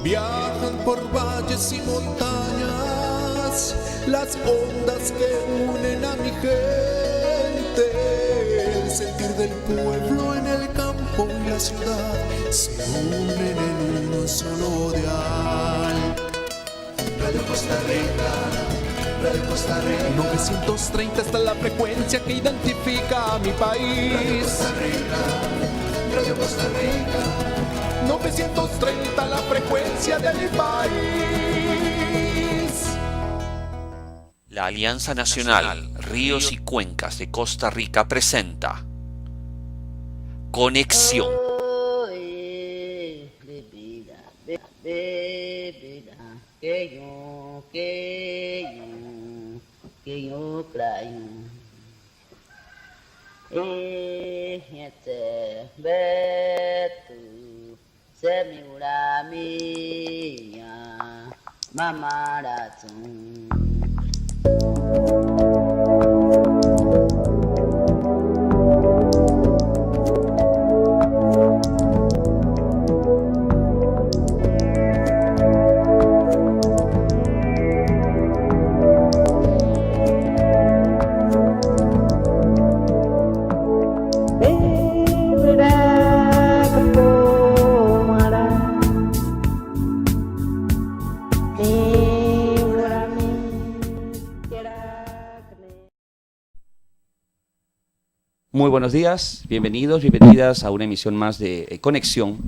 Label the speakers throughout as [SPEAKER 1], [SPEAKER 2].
[SPEAKER 1] Viajan por valles y montañas las ondas que unen a mi gente. El sentir del pueblo en el campo y la ciudad se unen en uno solo dial. Radio Costa Rica, Radio Costa Rica. 930 está la frecuencia que identifica a mi país. Radio Costa Rica, Radio Costa Rica. 930 la frecuencia de mi país.
[SPEAKER 2] La Alianza Nacional Ríos y Cuencas de Costa Rica presenta Conexión. Muy buenos días, bienvenidos, bienvenidas a una emisión más de Conexión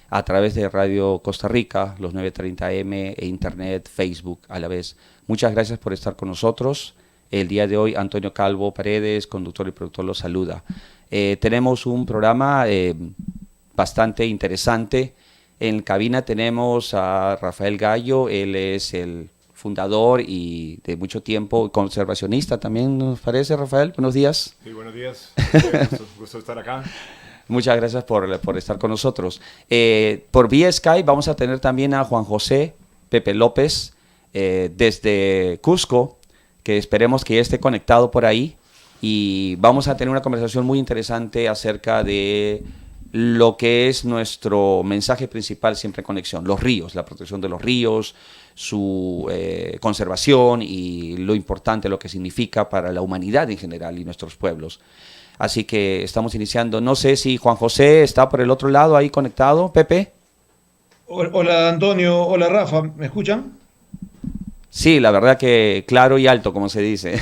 [SPEAKER 2] a través de Radio Costa Rica, los 930M, e Internet, Facebook a la vez. Muchas gracias por estar con nosotros. El día de hoy Antonio Calvo Paredes, conductor y productor, los saluda. Tenemos un programa bastante interesante. En cabina tenemos a Rafael Gallo, él es el fundador y de mucho tiempo conservacionista también, nos parece, Rafael. Buenos días.
[SPEAKER 3] Sí, buenos días. Gusto estar acá.
[SPEAKER 2] Muchas gracias por estar con nosotros. Por vía Skype vamos a tener también a Juan José Pepe López desde Cusco, que esperemos que ya esté conectado por ahí, y vamos a tener una conversación muy interesante acerca de lo que es nuestro mensaje principal siempre en Conexión, los ríos, la protección de los ríos, su conservación y lo importante, lo que significa para la humanidad en general y nuestros pueblos. Así que estamos iniciando. No sé si Juan José está por el otro lado ahí conectado. Pepe.
[SPEAKER 4] Hola Antonio, hola Rafa, ¿me escuchan?
[SPEAKER 2] Sí, la verdad que claro y alto, como se dice.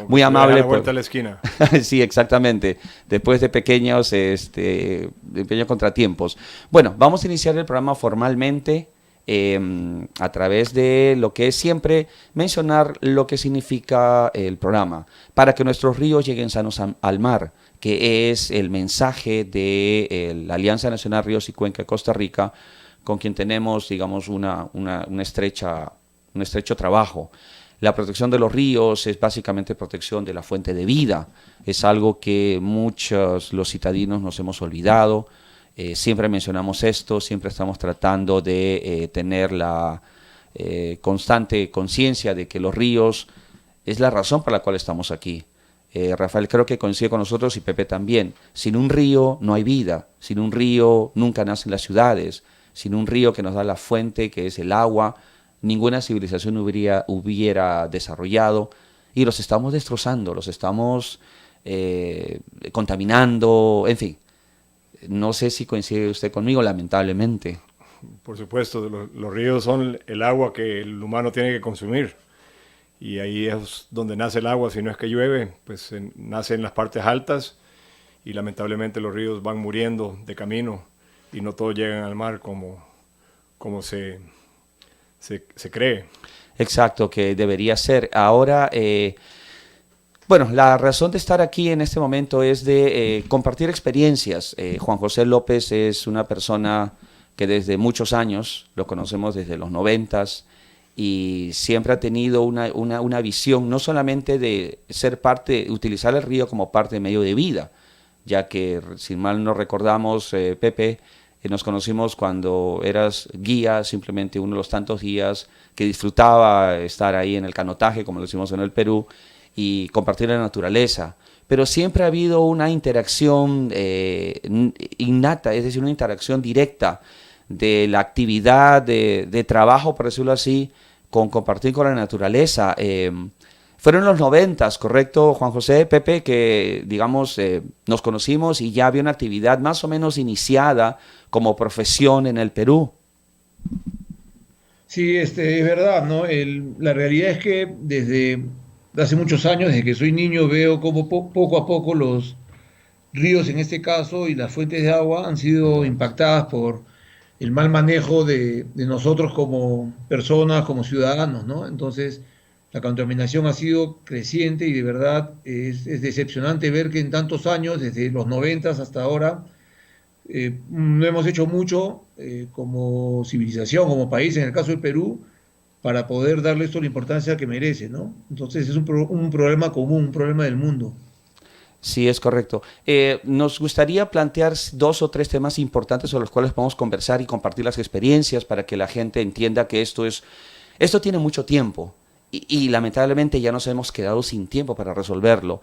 [SPEAKER 2] Muy amable.
[SPEAKER 3] Vuelta a la esquina.
[SPEAKER 2] Sí, exactamente. Después de pequeños contratiempos. Bueno, vamos a iniciar el programa formalmente a través de lo que es siempre mencionar lo que significa el programa, para que nuestros ríos lleguen sanos al mar, que es el mensaje de la Alianza Nacional Ríos y Cuenca de Costa Rica, con quien tenemos, digamos, un estrecho trabajo. La protección de los ríos es básicamente protección de la fuente de vida. Es algo que muchos los citadinos nos hemos olvidado. Siempre mencionamos esto, siempre estamos tratando de tener la constante conciencia de que los ríos es la razón por la cual estamos aquí. Rafael creo que coincide con nosotros y Pepe también. Sin un río no hay vida, sin un río nunca nacen las ciudades, sin un río que nos da la fuente, que es el agua, ninguna civilización hubiera desarrollado, y los estamos destrozando, los estamos contaminando, en fin. No sé si coincide usted conmigo, lamentablemente.
[SPEAKER 3] Por supuesto, los ríos son el agua que el humano tiene que consumir, y ahí es donde nace el agua. Si no es que llueve, pues nace en las partes altas, y lamentablemente los ríos van muriendo de camino y no todos llegan al mar como se cree.
[SPEAKER 2] Exacto, que debería ser. Ahora, bueno, la razón de estar aquí en este momento es de compartir experiencias. Juan José López es una persona que desde muchos años, lo conocemos desde los 90s, y siempre ha tenido una visión no solamente de ser parte, utilizar el río como parte de medio de vida, ya que, si mal no recordamos, Pepe, nos conocimos cuando eras guía, simplemente uno de los tantos guías que disfrutaba estar ahí en el canotaje, como lo decimos en el Perú, y compartir la naturaleza. Pero siempre ha habido una interacción innata, es decir, una interacción directa de la actividad de trabajo, por decirlo así, con compartir con la naturaleza. Fueron los 90, ¿correcto, Juan José, Pepe? Que, digamos, nos conocimos y ya había una actividad más o menos iniciada como profesión en el Perú.
[SPEAKER 4] Sí, es verdad, ¿no? La realidad es que desde hace muchos años, desde que soy niño, veo cómo poco a poco los ríos, en este caso, y las fuentes de agua han sido impactadas por el mal manejo de nosotros como personas, como ciudadanos, ¿no? Entonces, la contaminación ha sido creciente y de verdad es decepcionante ver que en tantos años, desde los 90 hasta ahora, no hemos hecho mucho como civilización, como país, en el caso del Perú, para poder darle esto la importancia que merece, ¿no? Entonces es un problema común, un problema del mundo.
[SPEAKER 2] Sí, es correcto. Nos gustaría plantear 2 o 3 temas importantes sobre los cuales podemos conversar y compartir las experiencias para que la gente entienda que esto tiene mucho tiempo y lamentablemente ya nos hemos quedado sin tiempo para resolverlo.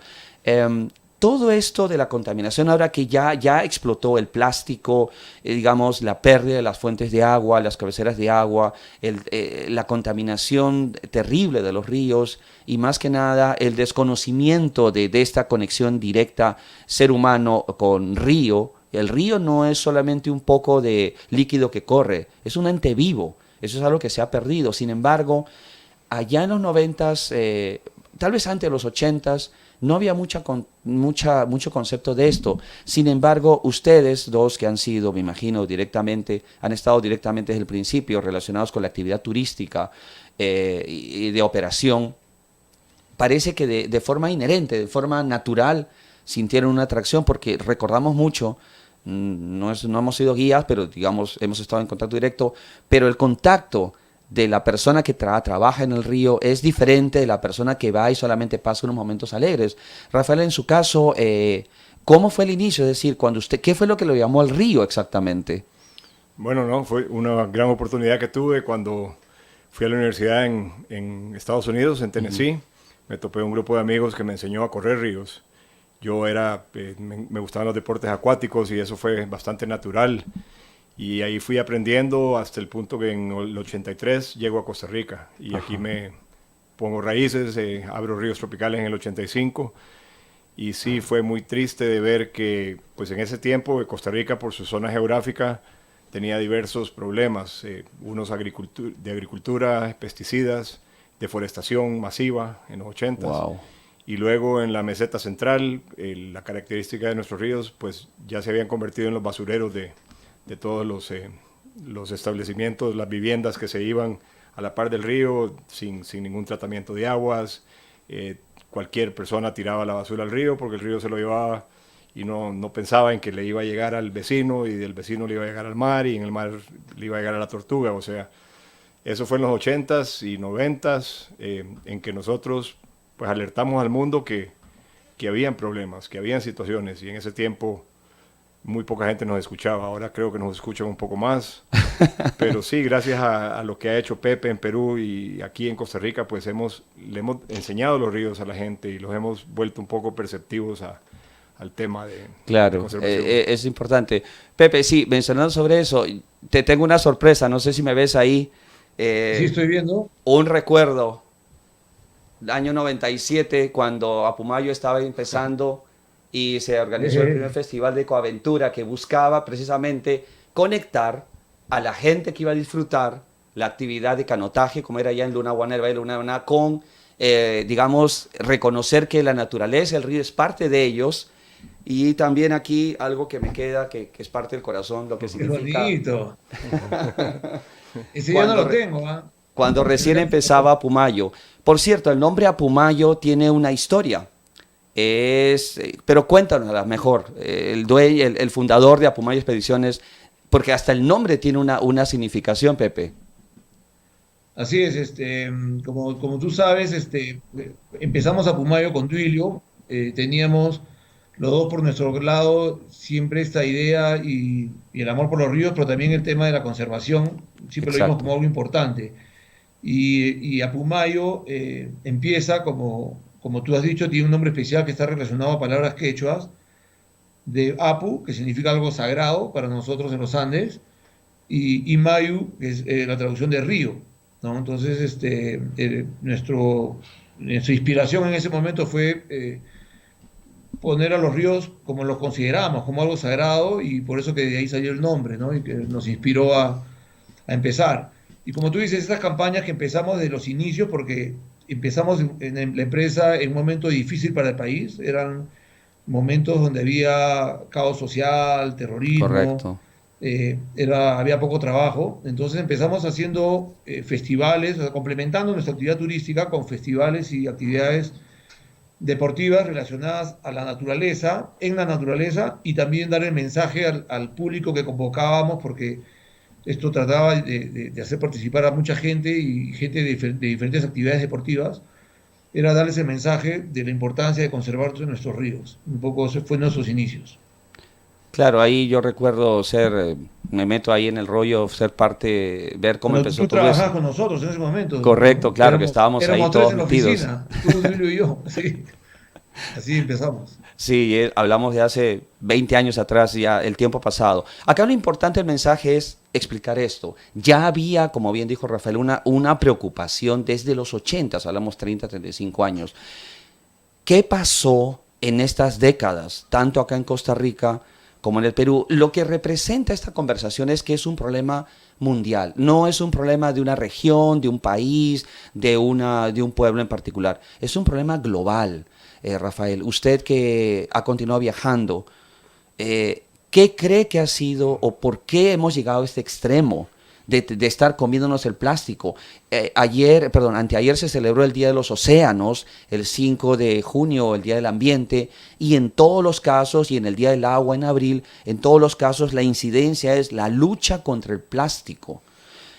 [SPEAKER 2] Todo esto de la contaminación, ahora que ya explotó el plástico, digamos, la pérdida de las fuentes de agua, las cabeceras de agua, la contaminación terrible de los ríos y más que nada el desconocimiento de esta conexión directa ser humano con río. El río no es solamente un poco de líquido que corre, es un ente vivo, eso es algo que se ha perdido. Sin embargo, allá en los 90s, tal vez antes de los 80s, no había mucho concepto de esto. Sin embargo, ustedes dos que han sido, me imagino, han estado directamente desde el principio relacionados con la actividad turística y de operación, parece que de forma inherente, de forma natural, sintieron una atracción porque recordamos mucho, no hemos sido guías, pero digamos, hemos estado en contacto directo, pero el contacto de la persona que trabaja en el río es diferente de la persona que va y solamente pasa unos momentos alegres. Rafael, en su caso, ¿cómo fue el inicio? Es decir, ¿qué fue lo que lo llamó al río exactamente?
[SPEAKER 3] Bueno, no, fue una gran oportunidad que tuve cuando fui a la universidad en Estados Unidos, en Tennessee. Me topé un grupo de amigos que me enseñó a correr ríos. Me gustaban los deportes acuáticos y eso fue bastante natural. Y ahí fui aprendiendo hasta el punto que en el 83 llego a Costa Rica y aquí me pongo raíces, abro ríos tropicales en el 85 y sí fue muy triste de ver que pues en ese tiempo Costa Rica por su zona geográfica tenía diversos problemas, unos de agricultura, pesticidas, deforestación masiva en los 80s.
[SPEAKER 2] Wow.
[SPEAKER 3] Y luego en la meseta central, la característica de nuestros ríos pues ya se habían convertido en los basureros de todos los establecimientos, las viviendas que se iban a la par del río sin ningún tratamiento de aguas. Cualquier persona tiraba la basura al río porque el río se lo llevaba y no pensaba en que le iba a llegar al vecino y del vecino le iba a llegar al mar y en el mar le iba a llegar a la tortuga. O sea, eso fue en los 80s y 90s en que nosotros pues alertamos al mundo que habían problemas, que habían situaciones y en ese tiempo muy poca gente nos escuchaba, ahora creo que nos escuchan un poco más, pero sí, gracias a lo que ha hecho Pepe en Perú y aquí en Costa Rica, pues le hemos enseñado los ríos a la gente y los hemos vuelto un poco perceptivos al tema de conservación.
[SPEAKER 2] Es importante. Pepe, sí, mencionando sobre eso, te tengo una sorpresa, no sé si me ves ahí.
[SPEAKER 4] Sí, estoy viendo.
[SPEAKER 2] Un recuerdo, el año 97, cuando Apumayo estaba empezando y se organizó el primer festival de ecoaventura que buscaba precisamente conectar a la gente que iba a disfrutar la actividad de canotaje, como era ya en Luna Guana, el Valle de Luna Guana, con, digamos, reconocer que la naturaleza, el río es parte de ellos. Y también aquí algo que me queda, que es parte del corazón, lo que significa...
[SPEAKER 4] ¡Qué bonito! Ese ya no lo tengo, ¿ah?
[SPEAKER 2] Cuando recién empezaba Apumayo. Por cierto, el nombre Apumayo tiene una historia. Pero cuéntanosla mejor, el fundador de Apumayo Expediciones, porque hasta el nombre tiene una significación, Pepe.
[SPEAKER 4] Así es, como tú sabes, empezamos Apumayo con Duilio, teníamos los dos por nuestro lado siempre esta idea y el amor por los ríos, pero también el tema de la conservación, siempre lo vimos como algo importante. Y Apumayo empieza como tú has dicho, tiene un nombre especial que está relacionado a palabras quechuas, de Apu, que significa algo sagrado para nosotros en los Andes, y Mayu, que es la traducción de río, ¿no? Entonces, nuestra inspiración en ese momento fue poner a los ríos como los consideramos, como algo sagrado, y por eso que de ahí salió el nombre, ¿no? Y que nos inspiró a empezar. Y como tú dices, estas campañas que empezamos desde los inicios, porque empezamos en la empresa en un momento difícil para el país, eran momentos donde había caos social, terrorismo,
[SPEAKER 2] Correcto.
[SPEAKER 4] había poco trabajo. Entonces empezamos haciendo festivales, o sea, complementando nuestra actividad turística con festivales y actividades deportivas relacionadas a la naturaleza, en la naturaleza, y también dar el mensaje al público que convocábamos, porque esto trataba de hacer participar a mucha gente y gente de diferentes actividades deportivas, era darles el mensaje de la importancia de conservar nuestros ríos. Un poco eso fue nuestros inicios.
[SPEAKER 2] Claro, ahí yo recuerdo me meto ahí en el rollo, ser parte, ver cómo
[SPEAKER 4] Cuando
[SPEAKER 2] empezó
[SPEAKER 4] tú
[SPEAKER 2] todo eso.
[SPEAKER 4] trabajabas con nosotros en ese momento,
[SPEAKER 2] Correcto, claro, que estábamos ahí
[SPEAKER 4] éramos tres
[SPEAKER 2] todos
[SPEAKER 4] en la
[SPEAKER 2] metidos.
[SPEAKER 4] oficina, tú, Emilio y yo, sí. Así empezamos.
[SPEAKER 2] Sí, hablamos de hace 20 años atrás, ya el tiempo pasado. Acá lo importante del mensaje es explicar esto. Ya había, como bien dijo Rafael, una preocupación desde los 80, hablamos 30, 35 años. ¿Qué pasó en estas décadas, tanto acá en Costa Rica como en el Perú? Lo que representa esta conversación es que es un problema mundial, no es un problema de una región, de un país, de un pueblo en particular, es un problema global. Rafael, usted que ha continuado viajando, ¿qué cree que ha sido o por qué hemos llegado a este extremo de estar comiéndonos el plástico? Anteayer se celebró el Día de los Océanos, el 5 de junio, el Día del Ambiente, y en todos los casos, y en el Día del Agua en abril, en todos los casos la incidencia es la lucha contra el plástico.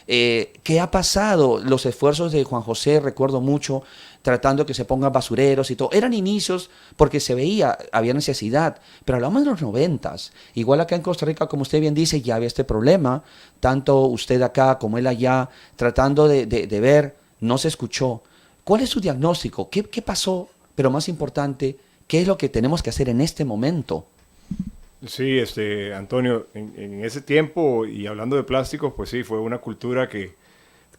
[SPEAKER 2] ¿Qué ha pasado? Los esfuerzos de Juan José, recuerdo mucho, tratando que se pongan basureros y todo. Eran inicios porque se veía, había necesidad, pero hablamos de los 90s. Igual acá en Costa Rica, como usted bien dice, ya había este problema, tanto usted acá como él allá, tratando de ver, no se escuchó. ¿Cuál es su diagnóstico? ¿Qué pasó? Pero más importante, ¿qué es lo que tenemos que hacer en este momento?
[SPEAKER 3] Sí, Antonio, en ese tiempo, y hablando de plásticos, pues sí, fue una cultura que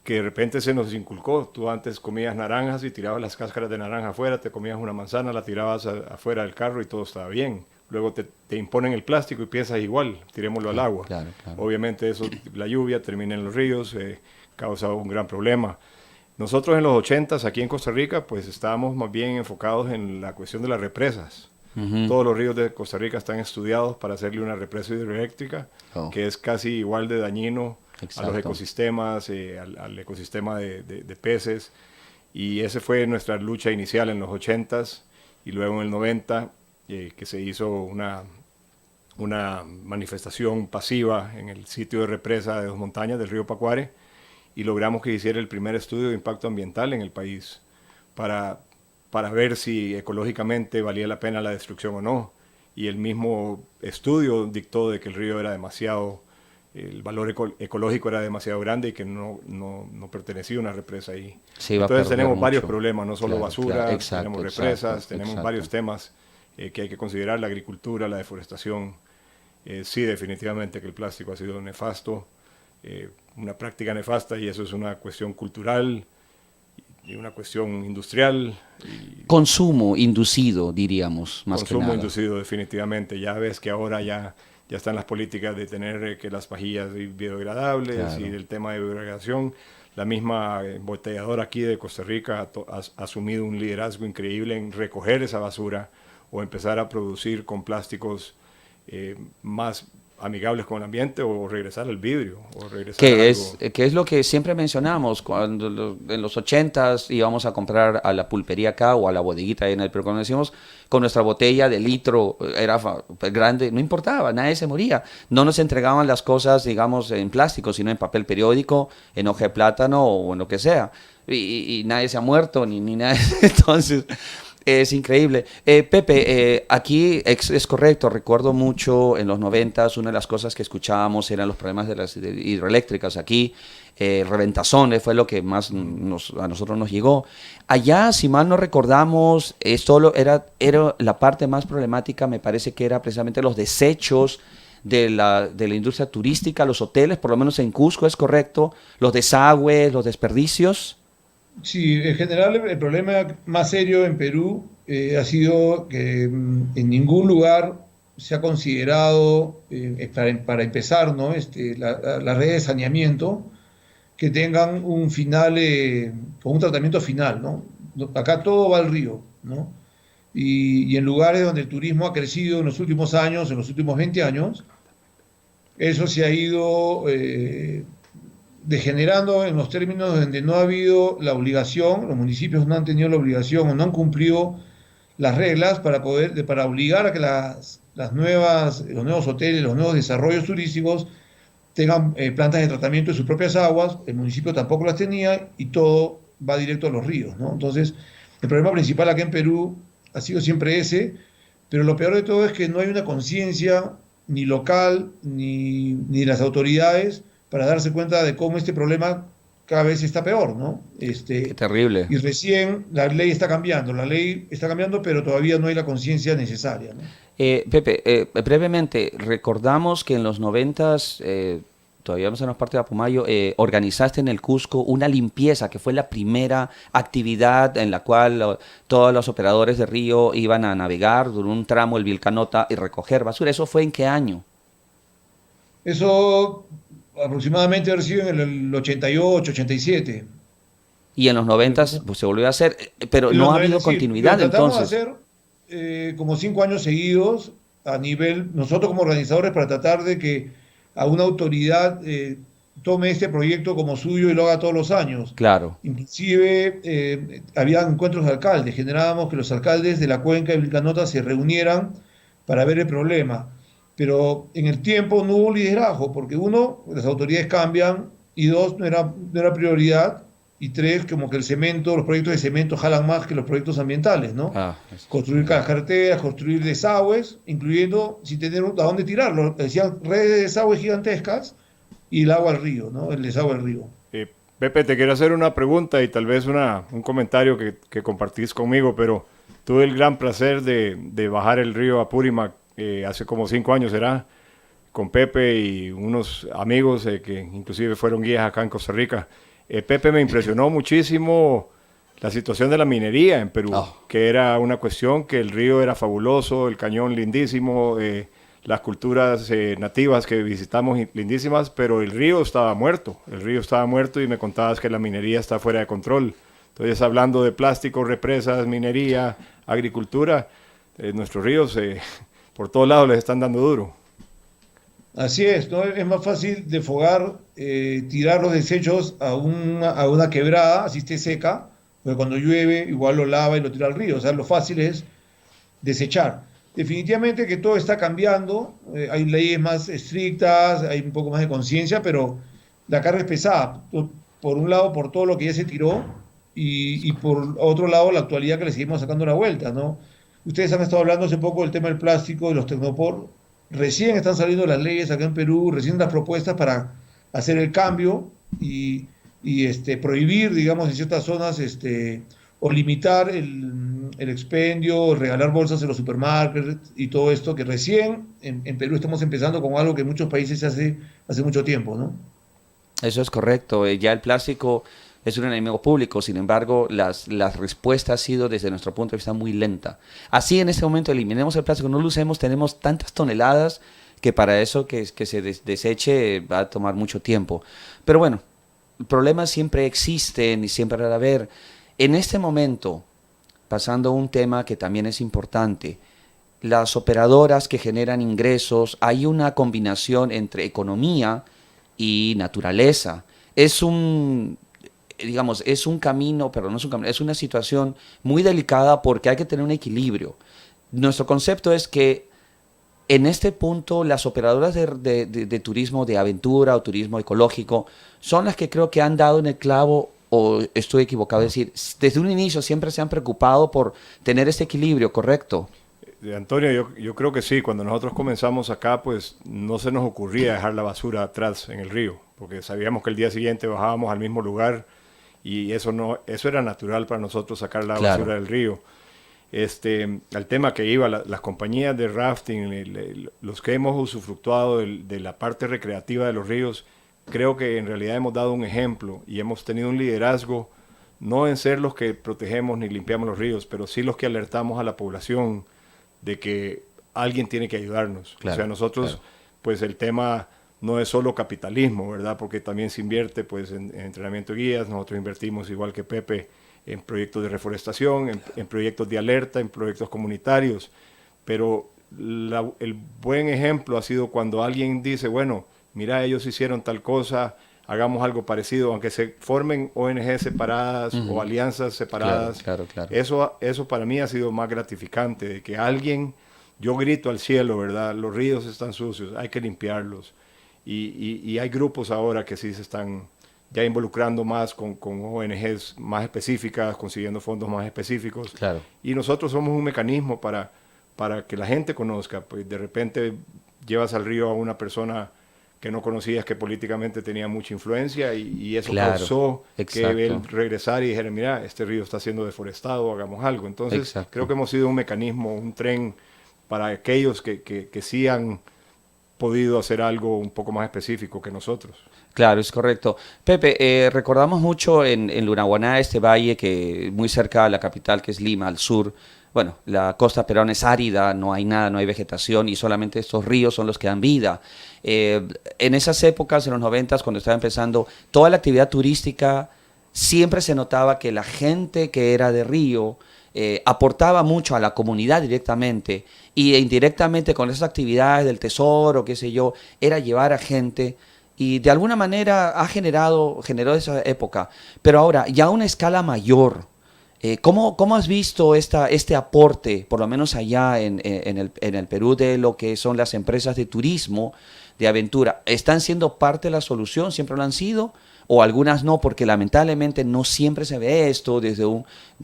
[SPEAKER 3] de repente se nos inculcó. Tú antes comías naranjas y tirabas las cáscaras de naranja afuera, te comías una manzana, la tirabas afuera del carro y todo estaba bien. Luego te imponen el plástico y piensas igual, tirémoslo al agua.
[SPEAKER 2] Claro, claro.
[SPEAKER 3] Obviamente eso, la lluvia termina en los ríos, causa un gran problema. Nosotros en los 80s aquí en Costa Rica, pues estábamos más bien enfocados en la cuestión de las represas. Todos los ríos de Costa Rica están estudiados para hacerle una represa hidroeléctrica, que es casi igual de dañino a los ecosistemas, al ecosistema de peces. Y esa fue nuestra lucha inicial en los 80s, y luego en el 90, que se hizo una manifestación pasiva en el sitio de represa de Dos Montañas del río Pacuare, y logramos que hiciera el primer estudio de impacto ambiental en el país para ver si ecológicamente valía la pena la destrucción o no. Y el mismo estudio dictó de que el río era demasiado, el valor ecológico era demasiado grande y que no pertenecía a una represa ahí. Entonces tenemos varios problemas, no solo basura, tenemos represas, tenemos varios temas que hay que considerar, la agricultura, la deforestación. Sí, definitivamente que el plástico ha sido nefasto, una práctica nefasta, y eso es una cuestión cultural y una cuestión industrial.
[SPEAKER 2] Consumo inducido, diríamos, más que nada.
[SPEAKER 3] Consumo inducido, definitivamente. Ya ves que ahora ya están las políticas de tener que las pajillas biodegradables, claro, y el tema de biodegradación. La misma embotelladora aquí de Costa Rica ha asumido un liderazgo increíble en recoger esa basura o empezar a producir con plásticos más amigables con el ambiente, o regresar al vidrio, o regresar
[SPEAKER 2] que es lo que siempre mencionamos cuando en los 80s íbamos a comprar a la pulpería acá o a la bodeguita ahí en el Perú, cuando decíamos con nuestra botella de litro, era grande, no importaba, nadie se moría, no nos entregaban las cosas, digamos, en plástico, sino en papel periódico, en hoja de plátano o en lo que sea, y nadie se ha muerto ni nada. Entonces es increíble. Pepe, aquí es correcto, recuerdo mucho en los 90s, una de las cosas que escuchábamos eran los problemas de las hidroeléctricas aquí, reventazones fue lo que más a nosotros nos llegó. Allá, si mal no recordamos, era la parte más problemática, me parece que era precisamente los desechos de la industria turística, los hoteles, por lo menos en Cusco, ¿es correcto? Los desagües, los desperdicios.
[SPEAKER 4] Sí, en general el problema más serio en Perú ha sido que en ningún lugar se ha considerado, para empezar, ¿no? La red de saneamiento que tengan un final, con un tratamiento final, ¿no? Acá todo va al río, ¿no? Y en lugares donde el turismo ha crecido en los últimos años, en los últimos 20 años, eso se ha ido degenerando en los términos donde no ha habido la obligación, los municipios no han tenido la obligación o no han cumplido las reglas para obligar a que los nuevos hoteles, los nuevos desarrollos turísticos tengan plantas de tratamiento de sus propias aguas. El municipio tampoco las tenía y todo va directo a los ríos, ¿no? Entonces, el problema principal acá en Perú ha sido siempre ese, pero lo peor de todo es que no hay una conciencia ni local ni de las autoridades para darse cuenta de cómo este problema cada vez está peor, ¿no?
[SPEAKER 2] Qué terrible.
[SPEAKER 4] Y recién la ley está cambiando, pero todavía no hay la conciencia necesaria, ¿no?
[SPEAKER 2] Pepe, brevemente, recordamos que en los 90s, todavía no somos parte de Apumayo, organizaste en el Cusco una limpieza, que fue la primera actividad en la cual todos los operadores de río iban a navegar por un tramo del Vilcanota y recoger basura. ¿Eso fue en qué año?
[SPEAKER 4] Eso aproximadamente haber sido en el 88, 87.
[SPEAKER 2] Y en los 90s pues, se volvió a hacer, pero no ha habido continuidad
[SPEAKER 4] tratamos
[SPEAKER 2] entonces.
[SPEAKER 4] de hacer como 5 años seguidos a nivel, nosotros como organizadores, para tratar de que a una autoridad tome este proyecto como suyo y lo haga todos los años.
[SPEAKER 2] Claro.
[SPEAKER 4] Inclusive había encuentros de alcaldes, generábamos que los alcaldes de la cuenca de Vilcanota se reunieran para ver el problema. Pero en el tiempo no hubo liderazgo, porque uno, las autoridades cambian, y dos, no era prioridad, y tres, como que los proyectos de cemento jalan más que los proyectos ambientales, ¿no? Construir carreteras, construir desagües, incluyendo sin tener a dónde tirarlo. Decían redes de desagües gigantescas y el agua al río, ¿no? El desagüe al río.
[SPEAKER 3] Pepe, te quiero hacer una pregunta y tal vez un comentario que compartís conmigo, pero tuve el gran placer de bajar el río Apurímac hace como 5 años, ¿será? Con Pepe y unos amigos que inclusive fueron guías acá en Costa Rica. Pepe, me impresionó muchísimo la situación de la minería en Perú, que era una cuestión que el río era fabuloso, el cañón lindísimo, las culturas nativas que visitamos lindísimas, pero el río estaba muerto y me contabas que la minería está fuera de control. Entonces, hablando de plástico, represas, minería, agricultura, nuestros ríos por todos lados les están dando duro.
[SPEAKER 4] Así es, ¿no? Es más fácil defogar, tirar los desechos a una quebrada, así esté seca, porque cuando llueve igual lo lava y lo tira al río. O sea, lo fácil es desechar. Definitivamente que todo está cambiando, hay leyes más estrictas, hay un poco más de conciencia, pero la carga es pesada. Por un lado, por todo lo que ya se tiró, y por otro lado, la actualidad que le seguimos sacando la vuelta, ¿no? Ustedes han estado hablando hace poco del tema del plástico, de los tecnopor. Recién están saliendo las leyes acá en Perú, recién las propuestas para hacer el cambio y prohibir, digamos, en ciertas zonas o limitar el expendio, regalar bolsas en los supermarkets y todo esto, que recién en Perú estamos empezando con algo que en muchos países se hace mucho tiempo, ¿no?
[SPEAKER 2] Eso es correcto. Ya el plástico es un enemigo público, sin embargo, la respuesta ha sido desde nuestro punto de vista muy lenta. Así en este momento eliminemos el plástico, no lo usemos, tenemos tantas toneladas que para eso que se deseche va a tomar mucho tiempo. Pero bueno, problemas siempre existen y siempre va a haber. En este momento, pasando a un tema que también es importante, las operadoras que generan ingresos, hay una combinación entre economía y naturaleza. Es un camino, pero no es un camino, es una situación muy delicada porque hay que tener un equilibrio. Nuestro concepto es que en este punto las operadoras de turismo de aventura o turismo ecológico son las que creo que han dado en el clavo, o estoy equivocado, es decir, desde un inicio siempre se han preocupado por tener este equilibrio, ¿correcto?
[SPEAKER 3] Antonio, yo creo que sí. Cuando nosotros comenzamos acá, pues no se nos ocurría dejar la basura atrás en el río, porque sabíamos que el día siguiente bajábamos al mismo lugar y eso era natural para nosotros, sacar la basura del río. al tema que iba, las compañías de rafting, los que hemos usufructuado de la parte recreativa de los ríos, creo que en realidad hemos dado un ejemplo y hemos tenido un liderazgo, no en ser los que protegemos ni limpiamos los ríos, pero sí los que alertamos a la población de que alguien tiene que ayudarnos.
[SPEAKER 2] Claro,
[SPEAKER 3] o sea, nosotros,
[SPEAKER 2] claro.
[SPEAKER 3] pues el tema no es solo capitalismo, ¿verdad? Porque también se invierte pues en entrenamiento de guías, nosotros invertimos igual que Pepe en proyectos de reforestación, en proyectos de alerta, en proyectos comunitarios, pero el buen ejemplo ha sido cuando alguien dice, bueno, mira, ellos hicieron tal cosa, hagamos algo parecido, aunque se formen ONG separadas o alianzas separadas.
[SPEAKER 2] Claro.
[SPEAKER 3] Eso para mí ha sido más gratificante, de que alguien, yo grito al cielo, ¿verdad? Los ríos están sucios, hay que limpiarlos. Y hay grupos ahora que sí se están ya involucrando más con ONGs más específicas, consiguiendo fondos más específicos.
[SPEAKER 2] Claro.
[SPEAKER 3] Y nosotros somos un mecanismo para que la gente conozca. Pues de repente llevas al río a una persona que no conocías, que políticamente tenía mucha influencia, y eso causó que él regresara y dijera, mira, este río está siendo deforestado, hagamos algo. Entonces creo que hemos sido un mecanismo, un tren para aquellos que sí han podido hacer algo un poco más específico que nosotros.
[SPEAKER 2] Claro, es correcto. Pepe, recordamos mucho en Lunahuaná, este valle que muy cerca de la capital, que es Lima, al sur. Bueno, la costa peruana es árida, no hay nada, no hay vegetación, y solamente estos ríos son los que dan vida. En esas épocas, en los 90, cuando estaba empezando, toda la actividad turística, siempre se notaba que la gente que era de río aportaba mucho a la comunidad directamente, y indirectamente con esas actividades del tesoro, qué sé yo, era llevar a gente, y de alguna manera generó esa época. Pero ahora, ya a una escala mayor, ¿cómo has visto este aporte, por lo menos allá en el Perú, de lo que son las empresas de turismo, de aventura? ¿Están siendo parte de la solución? ¿Siempre lo han sido? ¿O algunas no? Porque lamentablemente no siempre se ve esto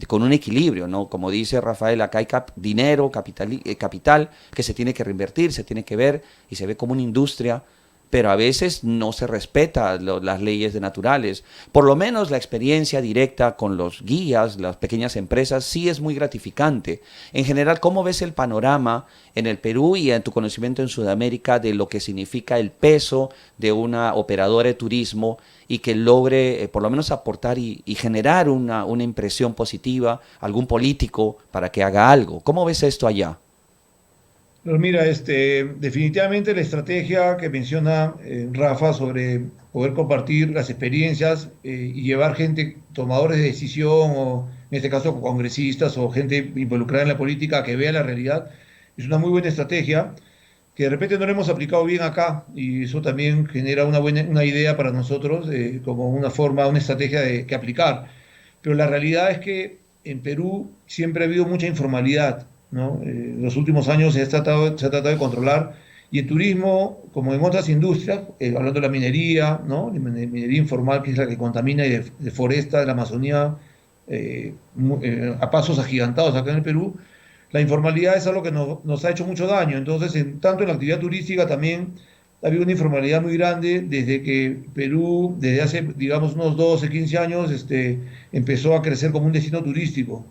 [SPEAKER 2] con un equilibrio, ¿no? Como dice Rafael, acá hay dinero, capital que se tiene que reinvertir, se tiene que ver y se ve como una industria, pero a veces no se respeta las leyes naturales. Por lo menos la experiencia directa con los guías, las pequeñas empresas, sí es muy gratificante. En general, ¿cómo ves el panorama en el Perú y en tu conocimiento en Sudamérica de lo que significa el peso de una operadora de turismo y que logre por lo menos aportar y generar una impresión positiva, algún político para que haga algo? ¿Cómo ves esto allá?
[SPEAKER 4] Pero mira, definitivamente la estrategia que menciona Rafa sobre poder compartir las experiencias y llevar gente, tomadores de decisión, o en este caso congresistas o gente involucrada en la política, que vea la realidad, es una muy buena estrategia que de repente no la hemos aplicado bien acá, y eso también genera una idea para nosotros como una forma, una estrategia que aplicar. Pero la realidad es que en Perú siempre ha habido mucha informalidad, ¿no? En los últimos años se ha tratado de controlar, y en turismo, como en otras industrias, hablando de la minería, ¿no? La minería informal, que es la que contamina y deforesta la Amazonía a pasos agigantados acá en el Perú, la informalidad es algo que nos ha hecho mucho daño. Entonces, tanto en la actividad turística también ha habido una informalidad muy grande desde que Perú, desde hace, digamos, unos 12, 15 años, empezó a crecer como un destino turístico,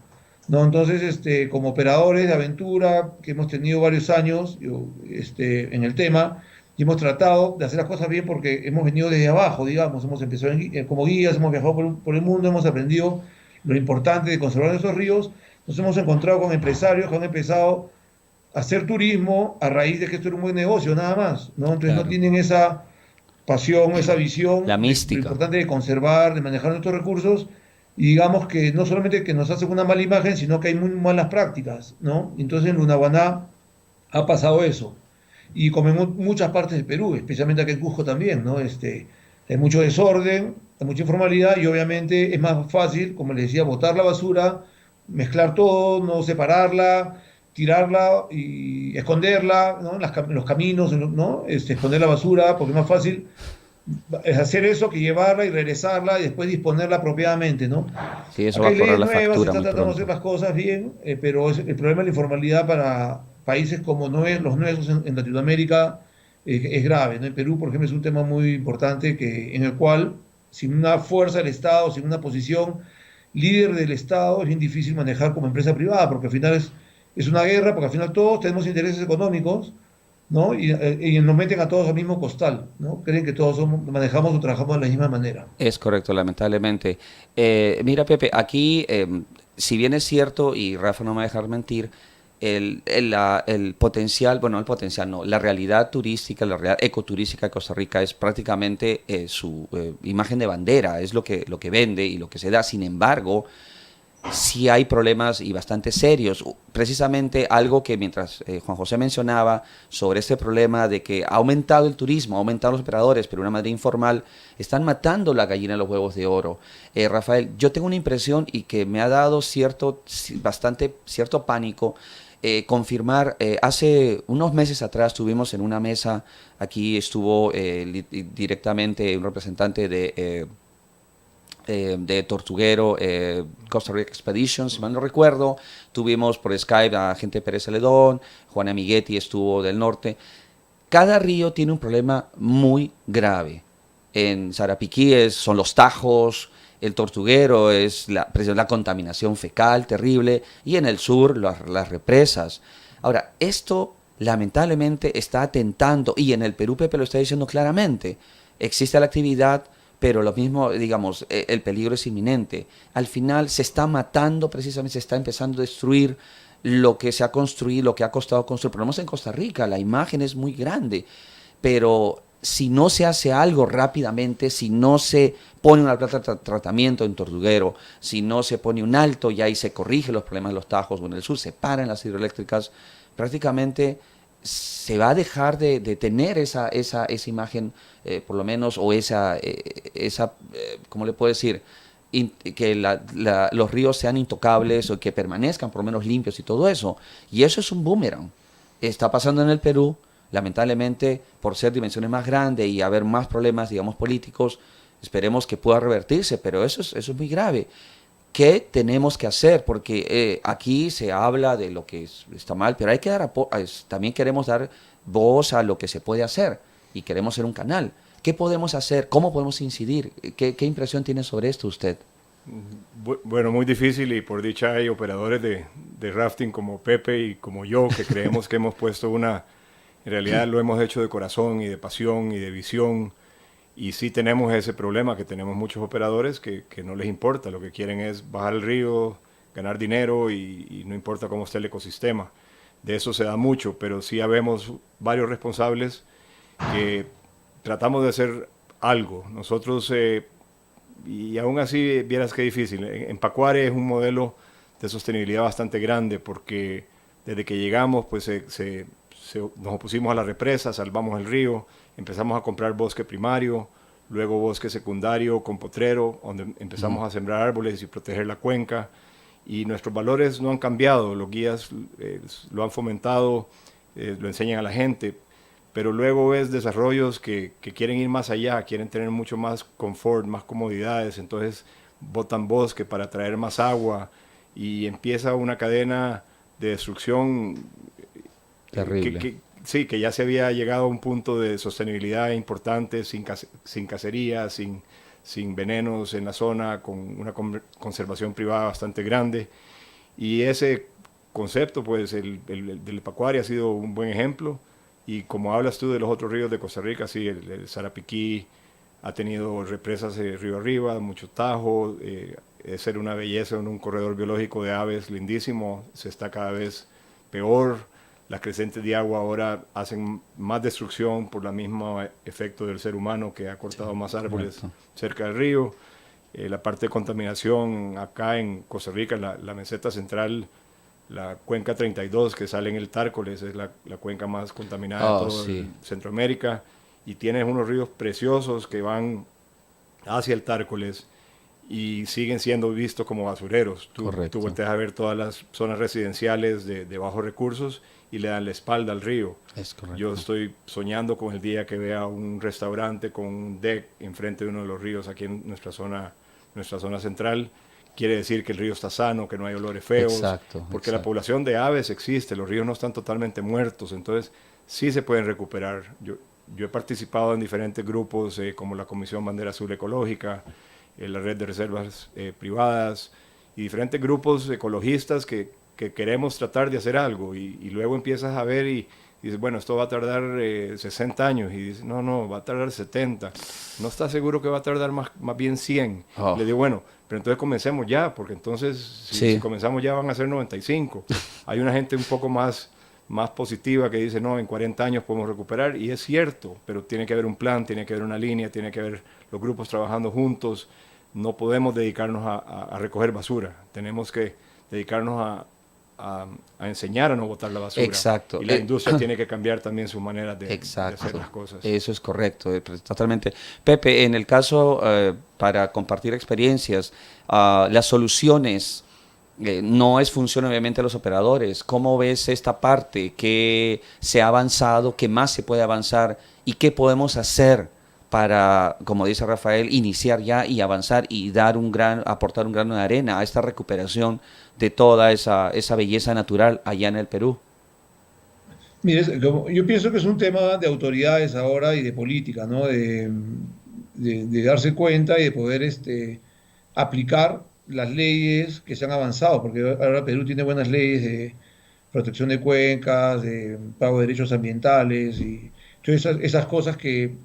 [SPEAKER 4] ¿no? Entonces, como operadores de aventura, que hemos tenido varios años en el tema, y hemos tratado de hacer las cosas bien porque hemos venido desde abajo, digamos, hemos empezado como guías, hemos viajado por el mundo, hemos aprendido lo importante de conservar nuestros ríos. Nos hemos encontrado con empresarios que han empezado a hacer turismo a raíz de que esto era un buen negocio, nada más, ¿no? Entonces
[SPEAKER 2] Claro.
[SPEAKER 4] no tienen esa pasión, esa visión
[SPEAKER 2] La
[SPEAKER 4] de lo
[SPEAKER 2] mística.
[SPEAKER 4] importante de conservar, de manejar nuestros recursos, y digamos que no solamente que nos hacen una mala imagen, sino que hay muy malas prácticas, ¿no? Entonces en Lunahuaná ha pasado eso. Y como en muchas partes del Perú, especialmente aquí en Cusco también, ¿no? Hay mucho desorden, hay mucha informalidad, y obviamente es más fácil, como les decía, botar la basura, mezclar todo, no separarla, tirarla y esconderla, ¿no? En los caminos, ¿no? Esconder la basura, porque es más fácil es hacer eso que llevarla y regresarla y después disponerla apropiadamente, ¿no?
[SPEAKER 2] Sí, eso
[SPEAKER 4] Acá
[SPEAKER 2] va a
[SPEAKER 4] hay
[SPEAKER 2] correr
[SPEAKER 4] leyes
[SPEAKER 2] la
[SPEAKER 4] nuevas, se
[SPEAKER 2] factura
[SPEAKER 4] está
[SPEAKER 2] muy
[SPEAKER 4] tratando de hacer
[SPEAKER 2] pronto.
[SPEAKER 4] las cosas bien, pero el problema de la informalidad para países como los nuestros en Latinoamérica es grave, ¿no? En Perú, por ejemplo, es un tema muy importante en el cual, sin una fuerza del Estado, sin una posición líder del Estado es bien difícil manejar como empresa privada, porque al final es una guerra, porque al final todos tenemos intereses económicos, ¿no? Y nos meten a todos al mismo costal, ¿no? Creen que todos manejamos o trabajamos de la misma manera.
[SPEAKER 2] Es correcto, lamentablemente. Mira, Pepe, aquí, si bien es cierto, y Rafa no me va a dejar mentir, el potencial, bueno, el potencial no, la realidad turística, la realidad ecoturística de Costa Rica es prácticamente su imagen de bandera, es lo que vende y lo que se da. Sin embargo, sí hay problemas y bastante serios. Precisamente algo que mientras Juan José mencionaba sobre este problema de que ha aumentado el turismo, ha aumentado los operadores, pero de una manera informal, están matando la gallina de los huevos de oro. Rafael, yo tengo una impresión y que me ha dado cierto pánico confirmar, hace unos meses atrás estuvimos en una mesa, aquí estuvo directamente un representante de Tortuguero, Costa Rica Expedition, si mal no recuerdo. Tuvimos por Skype a gente de Pérez Celedón, Juana Miguetti estuvo del norte. Cada río tiene un problema muy grave. En Sarapiquí son los tajos, el Tortuguero es la contaminación fecal terrible, y en el sur las represas. Ahora, esto lamentablemente está atentando, y en el Perú Pepe lo está diciendo claramente, existe la actividad, pero lo mismo, digamos, el peligro es inminente. Al final se está matando, precisamente se está empezando a destruir lo que se ha construido, lo que ha costado construir. Por lo menos en Costa Rica la imagen es muy grande, pero si no se hace algo rápidamente, si no se pone una planta de tratamiento en Tortuguero, si no se pone un alto y ahí se corrige los problemas de los tajos, o en el sur se paran las hidroeléctricas, prácticamente se va a dejar de tener esa imagen, por lo menos, o ¿cómo le puedo decir? Que los ríos sean intocables o que permanezcan por lo menos limpios y todo eso. Y eso es un boomerang. Está pasando en el Perú, lamentablemente, por ser dimensiones más grandes y haber más problemas, digamos, políticos, esperemos que pueda revertirse, pero eso es muy grave. ¿Qué tenemos que hacer? Porque aquí se habla de lo que está mal, pero hay que también queremos dar voz a lo que se puede hacer y queremos ser un canal. ¿Qué podemos hacer? ¿Cómo podemos incidir? ¿Qué impresión tiene sobre esto usted?
[SPEAKER 3] Bueno, muy difícil, y por dicha hay operadores de rafting como Pepe y como yo que creemos que hemos puesto en realidad lo hemos hecho de corazón y de pasión y de visión. Y sí tenemos ese problema, que tenemos muchos operadores que no les importa, lo que quieren es bajar el río, ganar dinero, y no importa cómo esté el ecosistema. De eso se da mucho, pero sí habemos varios responsables que tratamos de hacer algo. Nosotros, y aún así, vieras qué difícil. En Pacuare es un modelo de sostenibilidad bastante grande, porque desde que llegamos pues nos opusimos a la represa, salvamos el río, empezamos a comprar bosque primario, luego bosque secundario con potrero, donde empezamos a sembrar árboles y proteger la cuenca, y nuestros valores no han cambiado. Los guías lo han fomentado, lo enseñan a la gente, pero luego ves desarrollos que quieren ir más allá, quieren tener mucho más confort, más comodidades, entonces botan bosque para traer más agua, y empieza una cadena de destrucción
[SPEAKER 2] Terrible.
[SPEAKER 3] sí, que ya se había llegado a un punto de sostenibilidad importante, sin cacería, sin venenos en la zona, con una conservación privada bastante grande. Y ese concepto, pues el del Pacuari ha sido un buen ejemplo. Y como hablas tú de los otros ríos de Costa Rica, sí, el Sarapiquí ha tenido represas río arriba, mucho tajo, es ser una belleza en un corredor biológico de aves lindísimo, se está cada vez peor. Las crecientes de agua ahora hacen más destrucción por el mismo efecto del ser humano, que ha cortado más árboles cerca del río. La parte de contaminación acá en Costa Rica, la meseta central, la cuenca 32 que sale en el Tárcoles, es la cuenca más contaminada de todo Centroamérica, y tienes unos ríos preciosos que van hacia el Tárcoles y siguen siendo vistos como basureros. Tú volteas a ver todas las zonas residenciales de bajos recursos y le dan la espalda al río.
[SPEAKER 2] Es correcto.
[SPEAKER 3] Yo estoy soñando con el día que vea un restaurante con un deck enfrente de uno de los ríos aquí en nuestra zona central. Quiere decir que el río está sano, que no hay olores feos, porque la población de aves existe, los ríos no están totalmente muertos, entonces sí se pueden recuperar. Yo he participado en diferentes grupos como la Comisión Bandera Azul Ecológica, la red de reservas privadas y diferentes grupos ecologistas que queremos tratar de hacer algo y luego empiezas a ver y dices, bueno, esto va a tardar 60 años y dices, no, va a tardar 70. No está seguro que va a tardar más bien 100.
[SPEAKER 2] Oh.
[SPEAKER 3] Le digo, bueno, pero entonces comencemos ya, porque entonces si comenzamos ya van a ser 95. Hay una gente un poco más positiva que dice, no, en 40 años podemos recuperar, y es cierto, pero tiene que haber un plan, tiene que haber una línea, tiene que haber los grupos trabajando juntos. No podemos dedicarnos a recoger basura, tenemos que dedicarnos a enseñar a no botar la basura.
[SPEAKER 2] Exacto.
[SPEAKER 3] Y la industria tiene que cambiar también su manera de hacer las cosas.
[SPEAKER 2] Eso es correcto, totalmente. Pepe, en el caso, para compartir experiencias, las soluciones, no es función obviamente de los operadores. ¿Cómo ves esta parte? ¿Qué se ha avanzado? ¿Qué más se puede avanzar? ¿Y qué podemos hacer para, como dice Rafael, iniciar ya y avanzar y aportar un grano de arena a esta recuperación de toda esa belleza natural allá en el Perú?
[SPEAKER 4] Mire, yo pienso que es un tema de autoridades ahora y de política, ¿no? De darse cuenta y de poder aplicar las leyes que se han avanzado, porque ahora Perú tiene buenas leyes de protección de cuencas, de pago de derechos ambientales y todas esas cosas que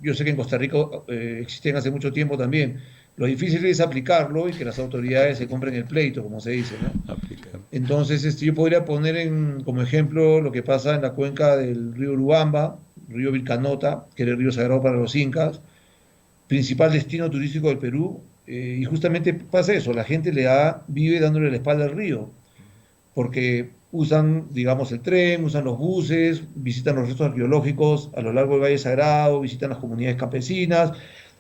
[SPEAKER 4] yo sé que en Costa Rica existen hace mucho tiempo también. Lo difícil es aplicarlo y que las autoridades se compren el pleito, como se dice, ¿no?
[SPEAKER 2] Aplicar.
[SPEAKER 4] Entonces, yo podría poner como ejemplo lo que pasa en la cuenca del río Urubamba, río Vilcanota, que era el río sagrado para los incas, principal destino turístico del Perú, y justamente pasa eso, la gente vive dándole la espalda al río, porque usan, digamos, el tren, usan los buses, visitan los restos arqueológicos a lo largo del Valle Sagrado, visitan las comunidades campesinas,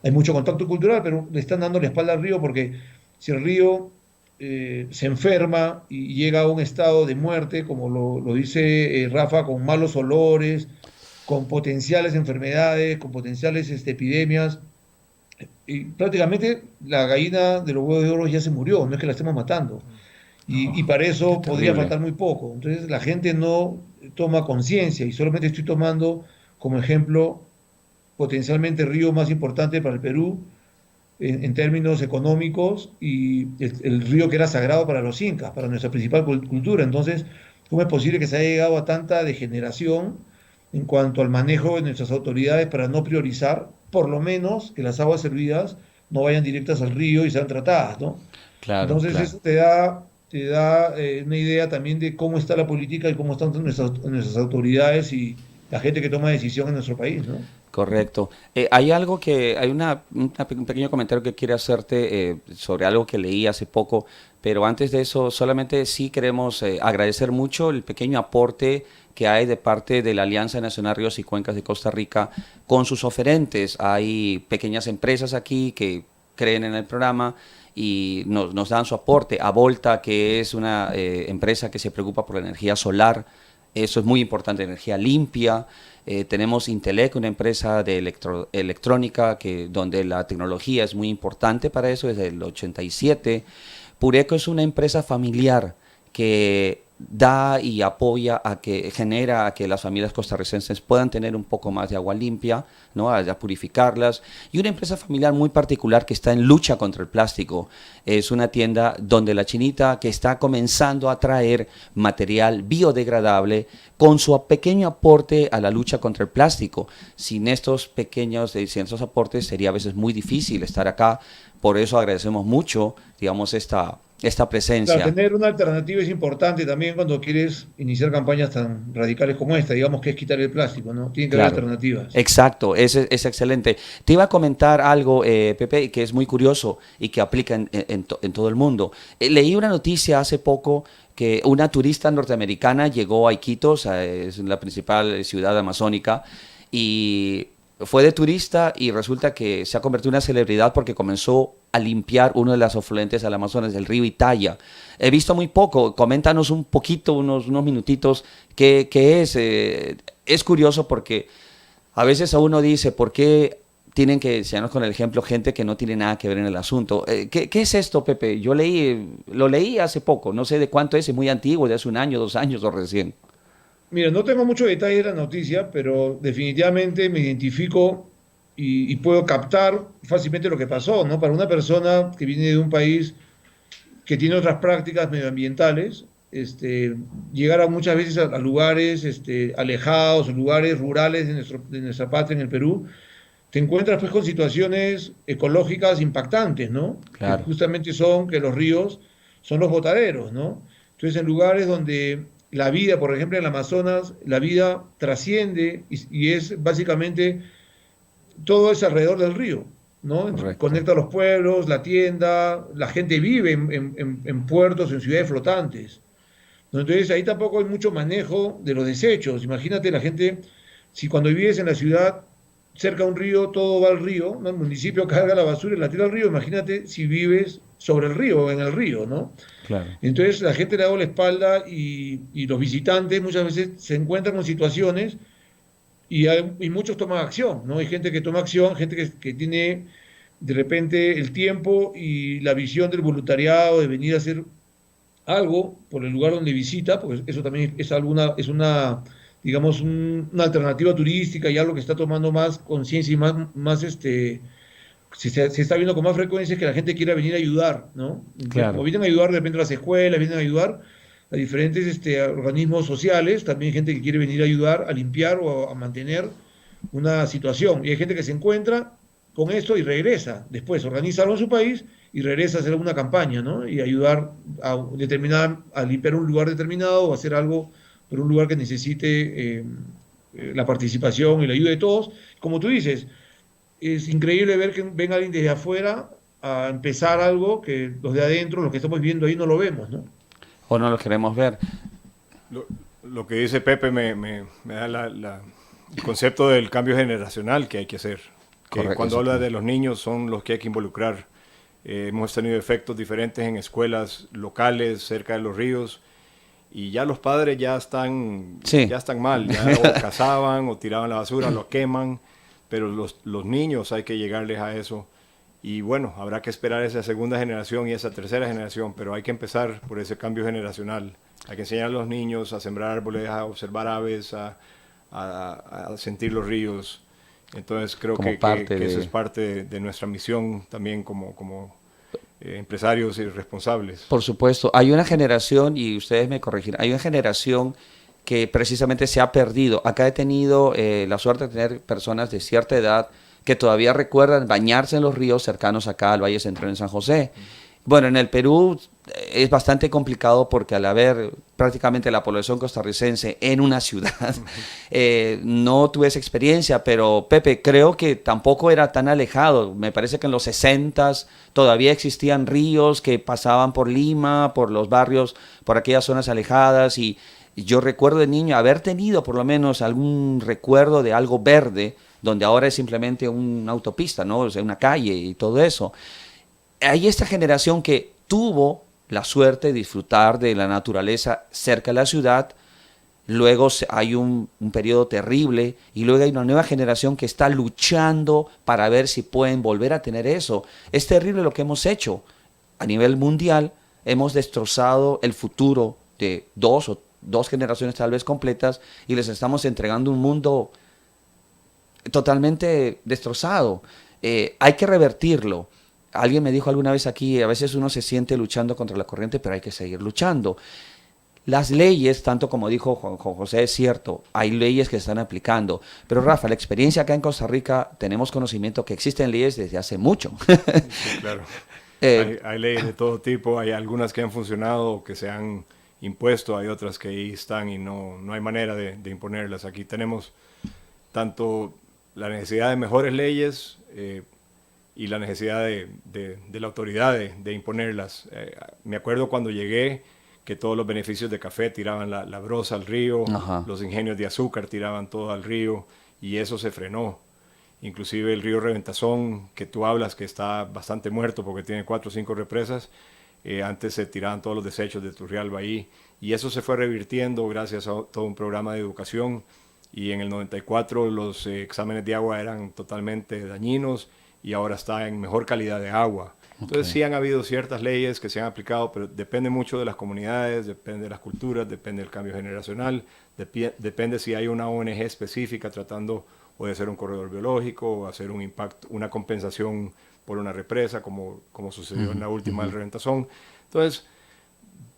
[SPEAKER 4] hay mucho contacto cultural, pero le están dando la espalda al río porque si el río se enferma y llega a un estado de muerte, como lo dice Rafa, con malos olores, con potenciales enfermedades, con potenciales epidemias, y prácticamente la gallina de los huevos de oro ya se murió, no es que la estemos matando. Y para eso podría faltar muy poco. Entonces la gente no toma conciencia y solamente estoy tomando como ejemplo potencialmente el río más importante para el Perú en términos económicos y el río que era sagrado para los incas, para nuestra principal cultura. Entonces, ¿cómo es posible que se haya llegado a tanta degeneración en cuanto al manejo de nuestras autoridades para no priorizar, por lo menos, que las aguas servidas no vayan directas al río y sean tratadas, ¿no?
[SPEAKER 2] Claro,
[SPEAKER 4] entonces
[SPEAKER 2] claro.
[SPEAKER 4] Eso te da una idea también de cómo está la política y cómo están nuestras autoridades y la gente que toma decisión en nuestro país, ¿no?
[SPEAKER 2] Correcto. Hay un pequeño comentario que quiero hacerte sobre algo que leí hace poco, pero antes de eso solamente sí queremos agradecer mucho el pequeño aporte que hay de parte de la Alianza Nacional Ríos y Cuencas de Costa Rica con sus oferentes. Hay pequeñas empresas aquí que creen en el programa y nos dan su aporte. Avolta, que es una empresa que se preocupa por la energía solar, eso es muy importante, energía limpia. Tenemos Intelec, una empresa de electrónica donde la tecnología es muy importante para eso, desde el 87. Pureco es una empresa familiar que da y apoya genera a que las familias costarricenses puedan tener un poco más de agua limpia, ¿no? A purificarlas. Y una empresa familiar muy particular que está en lucha contra el plástico. Es una tienda donde la chinita que está comenzando a traer material biodegradable con su pequeño aporte a la lucha contra el plástico. Sin estos aportes sería a veces muy difícil estar acá. Por eso agradecemos mucho, digamos, esta presencia.
[SPEAKER 4] Claro, tener una alternativa es importante también cuando quieres iniciar campañas tan radicales como esta, digamos que es quitar el plástico, ¿no? Tienen que haber alternativas.
[SPEAKER 2] Exacto, es excelente. Te iba a comentar algo, Pepe, que es muy curioso y que aplica en todo el mundo. Leí una noticia hace poco que una turista norteamericana llegó a Iquitos, es la principal ciudad amazónica, y fue de turista y resulta que se ha convertido en una celebridad porque comenzó a limpiar uno de los afluentes al Amazonas, del río Italia. He visto muy poco, coméntanos un poquito, unos minutitos, qué es. Es curioso porque a veces a uno dice, ¿por qué tienen que enseñarnos con el ejemplo gente que no tiene nada que ver en el asunto? ¿Qué es esto, Pepe? Yo lo leí hace poco, no sé de cuánto es muy antiguo, de hace 1 año, 2 años o recién.
[SPEAKER 4] Mira, no tengo mucho detalle de la noticia, pero definitivamente me identifico y puedo captar fácilmente lo que pasó, ¿no? Para una persona que viene de un país que tiene otras prácticas medioambientales, llegar a muchas veces a lugares alejados, lugares rurales de nuestra patria en el Perú, te encuentras pues con situaciones ecológicas impactantes, ¿no? Que
[SPEAKER 2] Claro,
[SPEAKER 4] justamente son que los ríos son los botaderos, ¿no? Entonces en lugares donde la vida, por ejemplo en el Amazonas, la vida trasciende y es básicamente todo es alrededor del río, ¿no?
[SPEAKER 2] correcto.
[SPEAKER 4] Conecta los pueblos, la tienda, la gente vive en puertos, en ciudades flotantes, ¿no? Entonces ahí tampoco hay mucho manejo de los desechos. Imagínate la gente, si cuando vives en la ciudad, cerca de un río, todo va al río, ¿no? El municipio carga la basura y la tira al río, imagínate si vives sobre el río o en el río, ¿no?
[SPEAKER 2] Claro.
[SPEAKER 4] Entonces la gente le da la espalda y los visitantes muchas veces se encuentran con situaciones y muchos toman acción, ¿no? Hay gente que toma acción, gente que tiene de repente el tiempo y la visión del voluntariado, de venir a hacer algo por el lugar donde visita, porque eso también es una digamos, una alternativa turística y algo que está tomando más conciencia y más se está viendo con más frecuencia es que la gente quiera venir a ayudar, ¿no? Entonces, como
[SPEAKER 2] Claro.
[SPEAKER 4] vienen a ayudar de repente a las escuelas, vienen a ayudar a diferentes organismos sociales, también hay gente que quiere venir a ayudar a limpiar o a mantener una situación. Y hay gente que se encuentra con esto y regresa, después organiza algo en su país y regresa a hacer una campaña, ¿no? Y ayudar a limpiar un lugar determinado o hacer algo por un lugar que necesite la participación y la ayuda de todos. Como tú dices, es increíble ver que venga alguien desde afuera a empezar algo que los de adentro, los que estamos viendo ahí, no lo vemos, ¿no?
[SPEAKER 2] O no lo queremos ver.
[SPEAKER 3] Lo, lo que dice Pepe me da el concepto del cambio generacional que hay que hacer. Que
[SPEAKER 2] Correcto.
[SPEAKER 3] cuando
[SPEAKER 2] Eso,
[SPEAKER 3] habla de los niños son los que hay que involucrar. Hemos tenido efectos diferentes en escuelas locales cerca de los ríos y ya los padres
[SPEAKER 2] sí,
[SPEAKER 3] ya están mal, ya o cazaban o tiraban la basura, lo queman, pero los niños hay que llegarles a eso. Y bueno, habrá que esperar esa segunda generación y esa tercera generación, pero hay que empezar por ese cambio generacional. Hay que enseñar a los niños a sembrar árboles, a observar aves, a sentir los ríos. Entonces creo
[SPEAKER 2] como
[SPEAKER 3] que
[SPEAKER 2] parte
[SPEAKER 3] eso es
[SPEAKER 2] de...
[SPEAKER 3] parte de nuestra misión también como empresarios y responsables.
[SPEAKER 2] Por supuesto, hay una generación, y ustedes me corregirán, hay una generación que precisamente se ha perdido. Acá he tenido la suerte de tener personas de cierta edad que todavía recuerdan bañarse en los ríos cercanos acá al Valle Central en San José. Bueno, en el Perú es bastante complicado porque al haber prácticamente la población costarricense en una ciudad, no tuve esa experiencia, pero Pepe, creo que tampoco era tan alejado. Me parece que en los 60s todavía existían ríos que pasaban por Lima, por los barrios, por aquellas zonas alejadas y yo recuerdo de niño haber tenido por lo menos algún recuerdo de algo verde, donde ahora es simplemente una autopista, ¿no? O sea, una calle y todo eso. Hay esta generación que tuvo la suerte de disfrutar de la naturaleza cerca de la ciudad, luego hay un periodo terrible y luego hay una nueva generación que está luchando para ver si pueden volver a tener eso. Es terrible lo que hemos hecho. A nivel mundial hemos destrozado el futuro de dos generaciones tal vez completas y les estamos entregando un mundo totalmente destrozado. Hay que revertirlo. Alguien me dijo alguna vez aquí, a veces uno se siente luchando contra la corriente, pero hay que seguir luchando. Las leyes, tanto como dijo Juan José, es cierto, hay leyes que se están aplicando. Pero Rafa, la experiencia acá en Costa Rica, tenemos conocimiento que existen leyes desde hace mucho.
[SPEAKER 3] Sí, claro. Hay leyes de todo tipo, hay algunas que han funcionado, que se han impuesto, hay otras que ahí están y no hay manera de imponerlas. Aquí tenemos tanto la necesidad de mejores leyes y la necesidad de la autoridad de imponerlas. Me acuerdo cuando llegué que todos los beneficios de café tiraban la broza al río,
[SPEAKER 2] Ajá.
[SPEAKER 3] los ingenios de azúcar tiraban todo al río y eso se frenó. Inclusive el río Reventazón, que tú hablas que está bastante muerto porque tiene 4 o 5 represas, antes se tiraban todos los desechos de Turrialba ahí y eso se fue revirtiendo gracias a todo un programa de educación y en el 94 los exámenes de agua eran totalmente dañinos y ahora está en mejor calidad de agua. Entonces sí han habido ciertas leyes que se han aplicado, pero depende mucho de las comunidades, depende de las culturas, depende del cambio generacional, depende si hay una ONG específica tratando o de hacer un corredor biológico, o hacer un impacto, una compensación por una represa, como sucedió en la última del Reventazón. Entonces,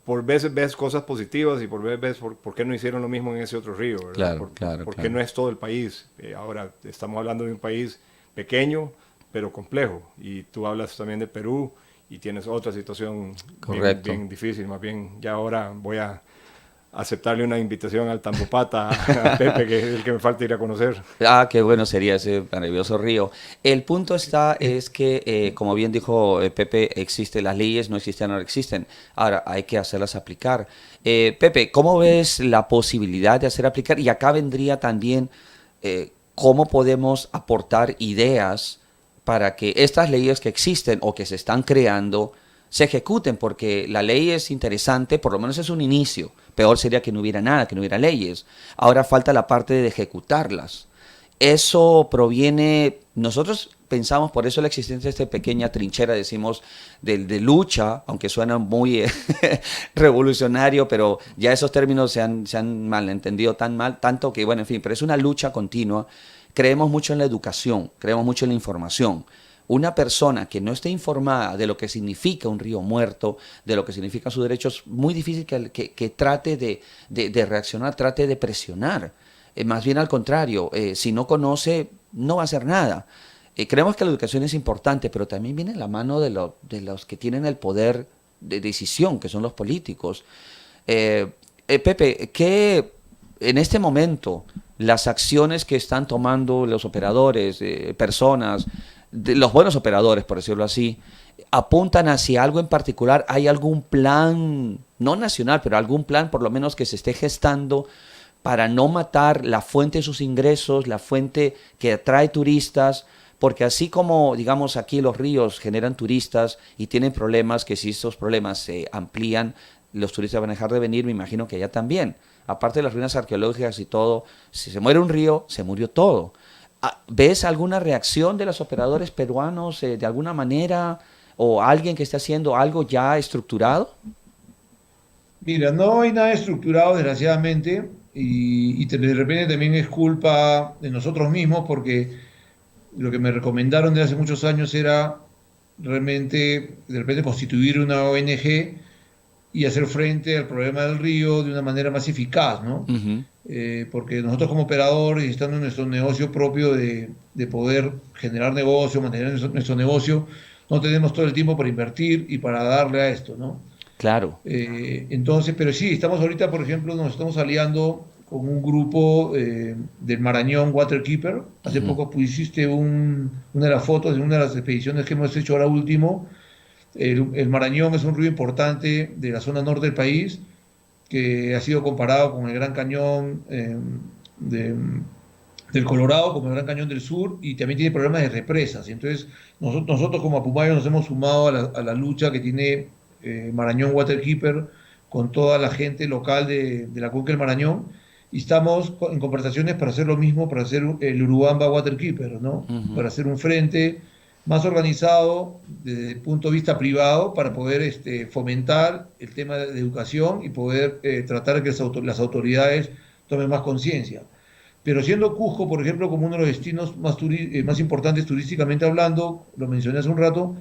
[SPEAKER 3] por veces ves cosas positivas y por veces ves por qué no hicieron lo mismo en ese otro río, ¿verdad? ¿Por qué no es todo el país? Ahora estamos hablando de un país pequeño, pero complejo. Y tú hablas también de Perú y tienes otra situación bien difícil. Más bien, ya ahora voy a aceptarle una invitación al Tambopata, a Pepe, que es el que me falta ir a conocer.
[SPEAKER 2] Ah, qué bueno sería ese maravilloso río. El punto es que, como bien dijo Pepe, existen las leyes, no existen, no existen. Ahora hay que hacerlas aplicar. Pepe, ¿cómo ves la posibilidad de hacer aplicar? Y acá vendría también cómo podemos aportar ideas para que estas leyes que existen o que se están creando se ejecuten, porque la ley es interesante, por lo menos es un inicio. Peor sería que no hubiera nada, que no hubiera leyes. Ahora falta la parte de ejecutarlas. Eso proviene, nosotros pensamos, por eso la existencia de esta pequeña trinchera, decimos, de lucha, aunque suena muy revolucionario, pero ya esos términos se han malentendido tanto que, bueno, en fin, pero es una lucha continua. Creemos mucho en la educación, creemos mucho en la información. Una persona que no esté informada de lo que significa un río muerto, de lo que significan sus derechos, muy difícil que trate de reaccionar, trate de presionar. Más bien al contrario, si no conoce, no va a hacer nada. Creemos que la educación es importante, pero también viene en la mano de los que tienen el poder de decisión, que son los políticos. Pepe, ¿qué en este momento las acciones que están tomando los operadores, personas, los buenos operadores, por decirlo así, apuntan hacia algo en particular? ¿Hay algún plan, no nacional, pero algún plan por lo menos que se esté gestando para no matar la fuente de sus ingresos, la fuente que atrae turistas? Porque así como, digamos, aquí los ríos generan turistas y tienen problemas, que si estos problemas se amplían, los turistas van a dejar de venir, me imagino que allá también. Aparte de las ruinas arqueológicas y todo, si se muere un río, se murió todo. ¿Ves alguna reacción de los operadores peruanos de alguna manera, o alguien que esté haciendo algo ya estructurado?
[SPEAKER 4] Mira, no hay nada estructurado, desgraciadamente, y de repente también es culpa de nosotros mismos, porque lo que me recomendaron de hace muchos años era realmente, de repente, constituir una ONG y hacer frente al problema del río de una manera más eficaz, ¿no?
[SPEAKER 2] Uh-huh.
[SPEAKER 4] Porque nosotros como operadores, y estando en nuestro negocio propio de poder generar negocio, mantener nuestro negocio, no tenemos todo el tiempo para invertir y para darle a esto, ¿no?
[SPEAKER 2] Claro.
[SPEAKER 4] Entonces, pero sí, estamos ahorita, por ejemplo, nos estamos aliando con un grupo del Marañón Waterkeeper. Hace poco pusiste una de las fotos de una de las expediciones que hemos hecho ahora último. El Marañón es un río importante de la zona norte del país, que ha sido comparado con el Gran Cañón del Colorado, como el Gran Cañón del Sur, y también tiene problemas de represas. Y entonces, nosotros como Apumayo nos hemos sumado a la lucha que tiene Marañón Waterkeeper con toda la gente local de la cuenca del Marañón, y estamos en conversaciones para hacer lo mismo, para hacer el Urubamba Waterkeeper, ¿no?
[SPEAKER 2] Uh-huh.
[SPEAKER 4] Para hacer un frente más organizado desde el punto de vista privado, para poder fomentar el tema de educación y poder tratar de que las autoridades tomen más conciencia. Pero siendo Cusco, por ejemplo, como uno de los destinos más importantes turísticamente hablando, lo mencioné hace un rato,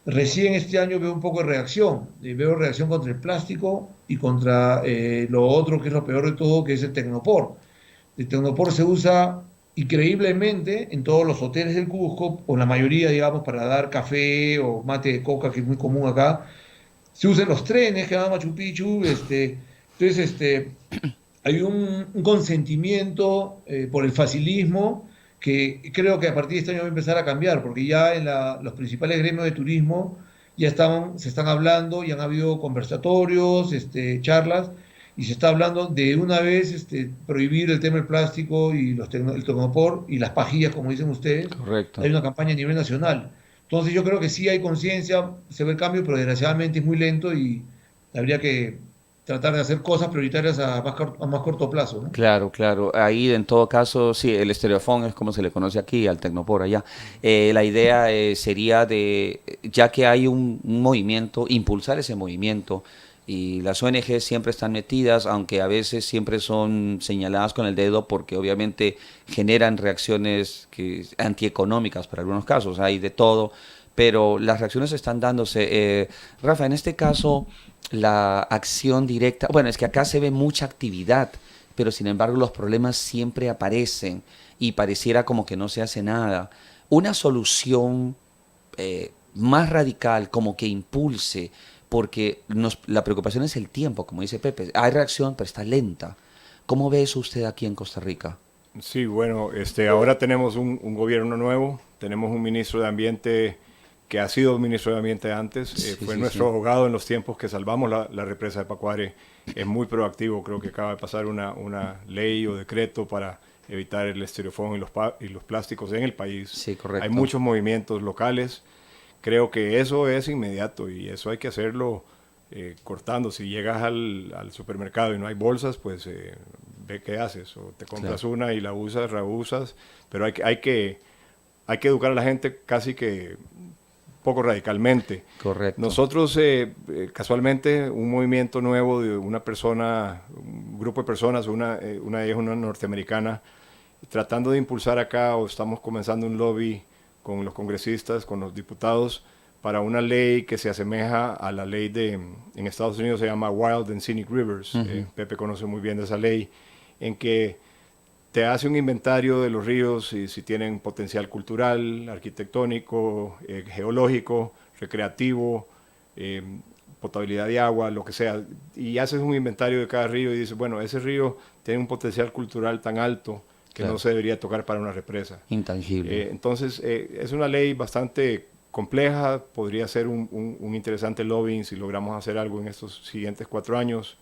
[SPEAKER 4] recién este año veo un poco de reacción. Veo reacción contra el plástico y contra lo otro, que es lo peor de todo, que es el Tecnopor. El Tecnopor se usa increíblemente en todos los hoteles del Cusco, o la mayoría, digamos, para dar café o mate de coca, que es muy común acá. Se usa en los trenes que van a Machu Picchu. Entonces, hay un consentimiento por el facilismo, que creo que a partir de este año va a empezar a cambiar, porque ya en los principales gremios de turismo ya se están hablando, y han habido conversatorios, charlas, y se está hablando de una vez prohibir el tema del plástico y el tecnopor y las pajillas, como dicen ustedes.
[SPEAKER 2] Correcto.
[SPEAKER 4] Hay una campaña a nivel nacional. Entonces yo creo que sí hay conciencia, se ve el cambio, pero desgraciadamente es muy lento, y habría que tratar de hacer cosas prioritarias a más corto plazo, ¿no?
[SPEAKER 2] Claro, claro. Ahí, en todo caso, sí, el estereofón es como se le conoce aquí, al Tecnopor allá. La idea sería ya que hay un movimiento, impulsar ese movimiento, Y las ONG siempre están metidas, aunque a veces siempre son señaladas con el dedo porque obviamente generan reacciones antieconómicas para algunos casos, hay de todo, pero las reacciones están dándose. Rafa, en este caso, la acción directa, bueno, es que acá se ve mucha actividad, pero sin embargo los problemas siempre aparecen y pareciera como que no se hace nada. Una solución más radical, como que impulse, porque la preocupación es el tiempo, como dice Pepe. Hay reacción, pero está lenta. ¿Cómo ve eso usted aquí en Costa Rica?
[SPEAKER 3] Sí, bueno, ahora tenemos un gobierno nuevo, tenemos un ministro de Ambiente que ha sido ministro de Ambiente antes, fue nuestro abogado en los tiempos que salvamos la represa de Pacuare, es muy proactivo, creo que acaba de pasar una ley o decreto para evitar el estereofón y los plásticos en el país.
[SPEAKER 2] Sí, correcto.
[SPEAKER 3] Hay muchos movimientos locales. Creo que eso es inmediato y eso hay que hacerlo cortando. Si llegas al supermercado y no hay bolsas, pues ve qué haces. O te compras una y la usas, reusas. Pero hay que educar a la gente casi que poco radicalmente.
[SPEAKER 2] Correcto.
[SPEAKER 3] Nosotros, casualmente, un movimiento nuevo de una persona, un grupo de personas, una de ellas una norteamericana, tratando de impulsar acá, o estamos comenzando un lobby con los congresistas, con los diputados, para una ley que se asemeja a la ley en Estados Unidos se llama Wild and Scenic Rivers. Pepe conoce muy bien de esa ley, en que te hace un inventario de los ríos y si tienen potencial cultural, arquitectónico, geológico, recreativo, potabilidad de agua, lo que sea. Y haces un inventario de cada río y dices, bueno, ese río tiene un potencial cultural tan alto que no se debería tocar para una represa.
[SPEAKER 2] Intangible.
[SPEAKER 3] Entonces, es una ley bastante compleja, podría ser un interesante lobbying si logramos hacer algo en estos siguientes 4 años,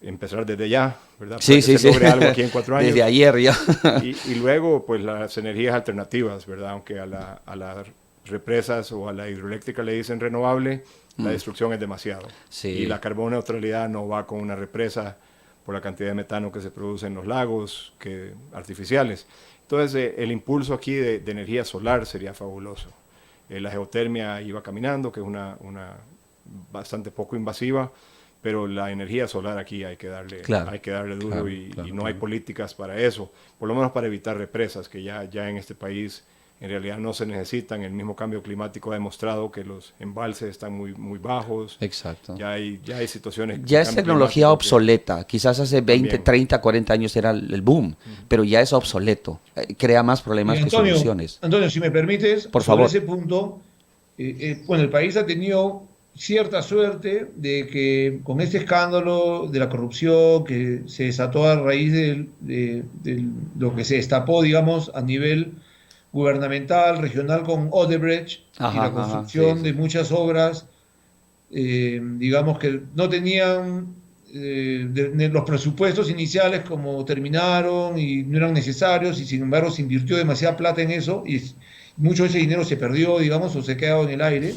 [SPEAKER 3] empezar desde ya, ¿verdad?
[SPEAKER 2] Sí, sí,
[SPEAKER 3] se logre algo aquí en 4 años.
[SPEAKER 2] Desde ayer ya.
[SPEAKER 3] y luego, pues, las energías alternativas, ¿verdad? Aunque a las represas o a la hidroeléctrica le dicen renovable, la destrucción es demasiado.
[SPEAKER 2] Sí.
[SPEAKER 3] Y la carboneutralidad no va con una represa por la cantidad de metano que se produce en los lagos artificiales. Entonces, el impulso aquí de energía solar sería fabuloso. La geotermia iba caminando, que es una bastante poco invasiva, pero la energía solar aquí hay que darle duro y no hay políticas para eso, por lo menos para evitar represas, que ya en este país en realidad no se necesitan. El mismo cambio climático ha demostrado que los embalses están muy bajos.
[SPEAKER 2] Exacto.
[SPEAKER 3] Ya hay situaciones...
[SPEAKER 2] Ya es tecnología obsoleta. Quizás hace 20,
[SPEAKER 3] También.
[SPEAKER 2] 30, 40 años era el boom, pero ya es obsoleto. Crea más problemas que soluciones.
[SPEAKER 4] Antonio, si me permites,
[SPEAKER 2] por favor.
[SPEAKER 4] sobre ese punto, bueno, el país ha tenido cierta suerte de que con este escándalo de la corrupción que se desató a raíz de lo que se destapó, digamos, a nivel gubernamental, regional con Odebrecht y la construcción de muchas obras, digamos que no tenían los presupuestos iniciales como terminaron y no eran necesarios y sin embargo se invirtió demasiada plata en eso y mucho de ese dinero se perdió, digamos, o se ha quedado en el aire.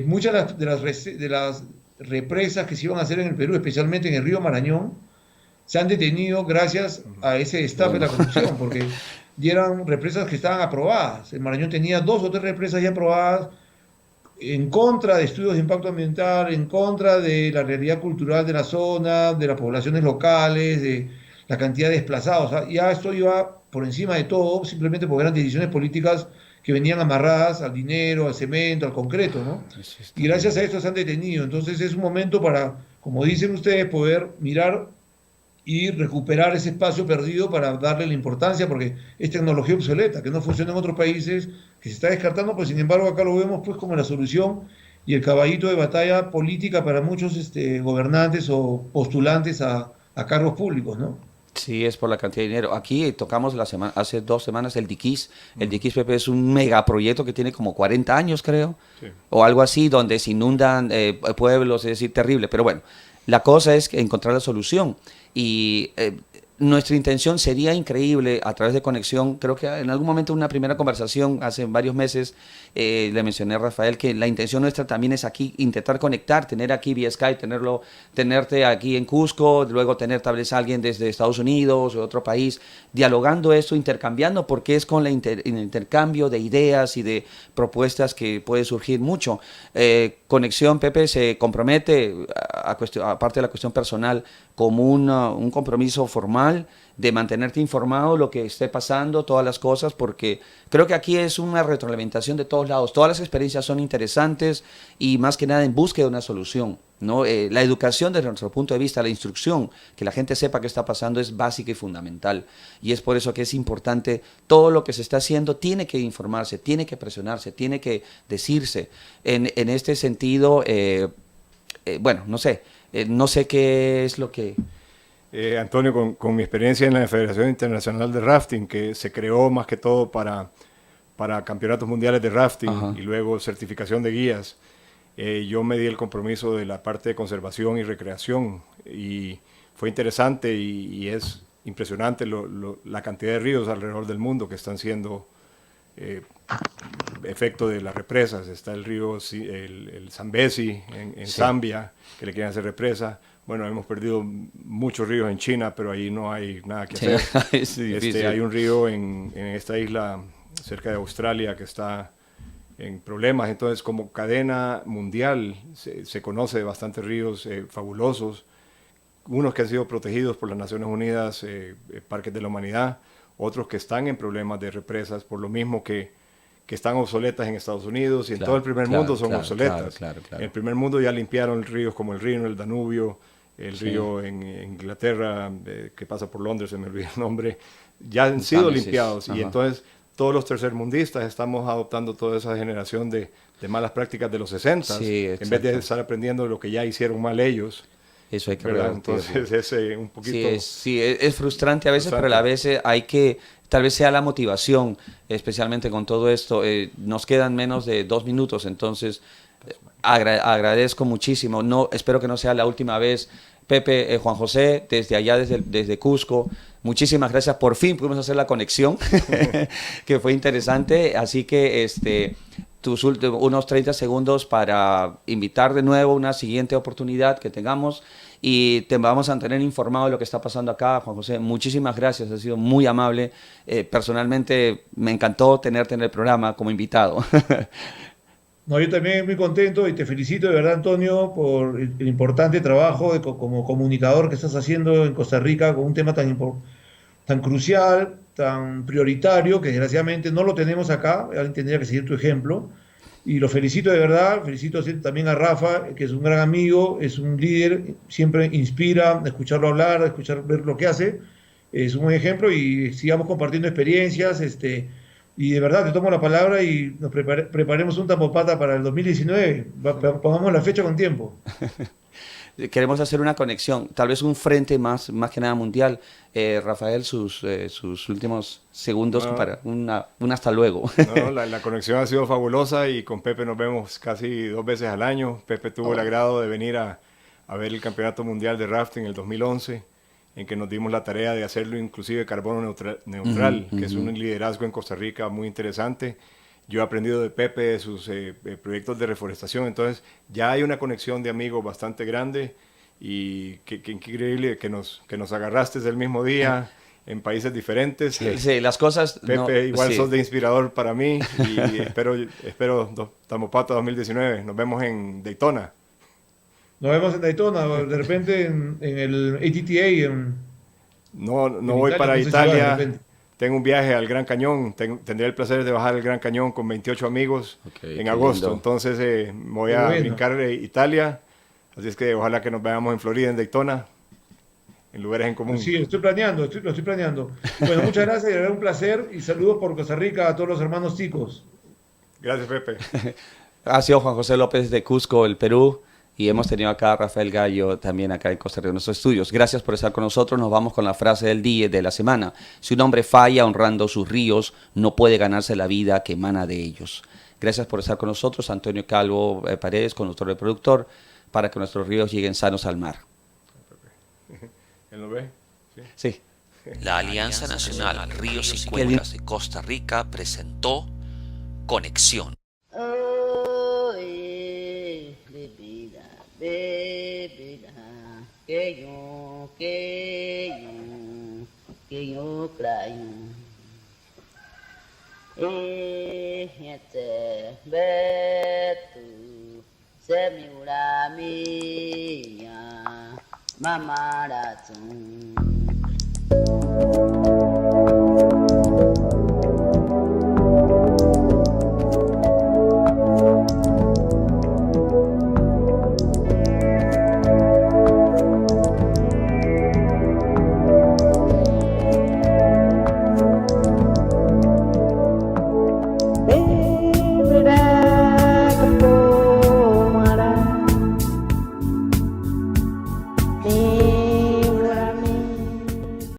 [SPEAKER 4] Muchas de las represas que se iban a hacer en el Perú, especialmente en el río Marañón, se han detenido gracias a ese destape de la corrupción, porque y eran represas que estaban aprobadas. El Marañón tenía 2 o 3 represas ya aprobadas en contra de estudios de impacto ambiental, en contra de la realidad cultural de la zona, de las poblaciones locales, de la cantidad de desplazados. O sea, ya esto iba por encima de todo, simplemente porque eran decisiones políticas que venían amarradas al dinero, al cemento, al concreto, ¿no? Y gracias a esto se han detenido. Entonces es un momento para, como dicen ustedes, poder mirar y recuperar ese espacio perdido para darle la importancia, porque es tecnología obsoleta, que no funciona en otros países, que se está descartando, pues sin embargo acá lo vemos pues como la solución y el caballito de batalla política para muchos gobernantes o postulantes a cargos públicos, ¿no?
[SPEAKER 2] Sí, es por la cantidad de dinero. Aquí tocamos hace 2 semanas el Diquís. El Diquís, Pepe, es un megaproyecto que tiene como 40 años, creo, o algo así, donde se inundan pueblos, es decir, terrible. Pero bueno, la cosa es encontrar la solución. Y nuestra intención sería increíble a través de Conexión. Creo que en algún momento en una primera conversación, hace varios meses, le mencioné a Rafael que la intención nuestra también es aquí intentar conectar, tener aquí vía Skype, tenerte aquí en Cusco, luego tener tal vez a alguien desde Estados Unidos o otro país, dialogando esto, intercambiando, porque es con el intercambio de ideas y de propuestas que puede surgir mucho. Conexión, Pepe, se compromete, aparte de la cuestión personal, como un compromiso formal de mantenerte informado lo que esté pasando, todas las cosas, porque creo que aquí es una retroalimentación de todos lados. Todas las experiencias son interesantes y más que nada en búsqueda de una solución, ¿no? La educación desde nuestro punto de vista, la instrucción, que la gente sepa qué está pasando es básica y fundamental. Y es por eso que es importante, todo lo que se está haciendo tiene que informarse, tiene que presionarse, tiene que decirse. En este sentido, bueno, no sé qué es lo que...
[SPEAKER 3] Antonio, con mi experiencia en la Federación Internacional de Rafting, que se creó más que todo para campeonatos mundiales de rafting. Ajá. Y luego certificación de guías, yo me di el compromiso de la parte de conservación y recreación, y fue interesante y es impresionante la cantidad de ríos alrededor del mundo que están siendo efecto de las represas. Está el río el Zambezi en Zambia, que le quieren hacer represa. Bueno, hemos perdido muchos ríos en China, pero ahí no hay nada que hacer. Hay un río en esta isla cerca de Australia que está en problemas. Entonces, como cadena mundial, se conoce de bastantes ríos fabulosos, unos que han sido protegidos por las Naciones Unidas, Parques de la Humanidad, otros que están en problemas de represas, por lo mismo que están obsoletas en Estados Unidos, y en todo el primer mundo son obsoletas. En el primer mundo ya limpiaron ríos como el Rino, el Danubio, el río en Inglaterra, que pasa por Londres, se me olvidó el nombre, ya han sido limpiados. Ajá. Y entonces todos los tercermundistas estamos adoptando toda esa generación de malas prácticas de los 60, en vez de estar aprendiendo lo que ya hicieron mal ellos.
[SPEAKER 2] Eso hay que
[SPEAKER 3] revertir. Entonces es un poquito...
[SPEAKER 2] es frustrante a veces, pero a la vez hay que... Tal vez sea la motivación, especialmente con todo esto. Nos quedan menos de 2 minutos, entonces agradezco muchísimo. Espero que no sea la última vez. Pepe, Juan José, desde allá, desde Cusco, muchísimas gracias. Por fin pudimos hacer la conexión, que fue interesante. Así que tus unos 30 segundos para invitar de nuevo una siguiente oportunidad que tengamos, y te vamos a tener informado de lo que está pasando acá. Juan José, muchísimas gracias, has sido muy amable. Personalmente me encantó tenerte en el programa como invitado.
[SPEAKER 4] No, yo también muy contento y te felicito de verdad, Antonio, por el importante trabajo como comunicador que estás haciendo en Costa Rica con un tema tan crucial, tan prioritario, que desgraciadamente no lo tenemos acá. Alguien tendría que seguir tu ejemplo. Y lo felicito de verdad, felicito también a Rafa, que es un gran amigo, es un líder, siempre inspira, escucharlo hablar, ver lo que hace, es un buen ejemplo, y sigamos compartiendo experiencias, y de verdad te tomo la palabra y nos preparemos un Tambopata para el 2019, pongamos la fecha con tiempo.
[SPEAKER 2] Queremos hacer una conexión, tal vez un frente más que nada mundial. Rafael, sus últimos segundos para un hasta luego.
[SPEAKER 3] No, la conexión ha sido fabulosa, y con Pepe nos vemos casi 2 veces al año. Pepe tuvo el agrado de venir a ver el Campeonato Mundial de Rafting en el 2011, en que nos dimos la tarea de hacerlo inclusive carbono neutral, que es un liderazgo en Costa Rica muy interesante. Yo he aprendido de Pepe, de sus proyectos de reforestación. Entonces ya hay una conexión de amigos bastante grande, y qué increíble que nos agarraste el mismo día en países diferentes.
[SPEAKER 2] Sí, las cosas...
[SPEAKER 3] Pepe, igual sos de inspirador para mí, y espero Tambopata 2019. Nos vemos en Daytona.
[SPEAKER 4] Nos vemos en Daytona, de repente en el ATTA.
[SPEAKER 3] No voy Italia, para Italia. Tengo un viaje al Gran Cañón, tendré el placer de bajar al Gran Cañón con 28 amigos en agosto. Lindo. Entonces voy a brincar Italia, así es que ojalá que nos veamos en Florida, en Daytona, en lugares en común.
[SPEAKER 4] Sí, lo estoy planeando. Bueno, muchas gracias, y un placer, y saludos por Costa Rica a todos los hermanos ticos.
[SPEAKER 3] Gracias, Pepe.
[SPEAKER 2] Ha sido Juan José López de Cusco, el Perú. Y hemos tenido acá a Rafael Gallo también acá en Costa Rica, en nuestros estudios. Gracias por estar con nosotros. Nos vamos con la frase del día, de la semana. Si un hombre falla honrando sus ríos, no puede ganarse la vida que emana de ellos. Gracias por estar con nosotros. Antonio Calvo Paredes, conductor y productor, para que nuestros ríos lleguen sanos al mar.
[SPEAKER 3] ¿Él lo ve?
[SPEAKER 2] Sí.
[SPEAKER 5] La Alianza Nacional Ríos y Cuencas de Costa Rica presentó Conexión.
[SPEAKER 6] Hey.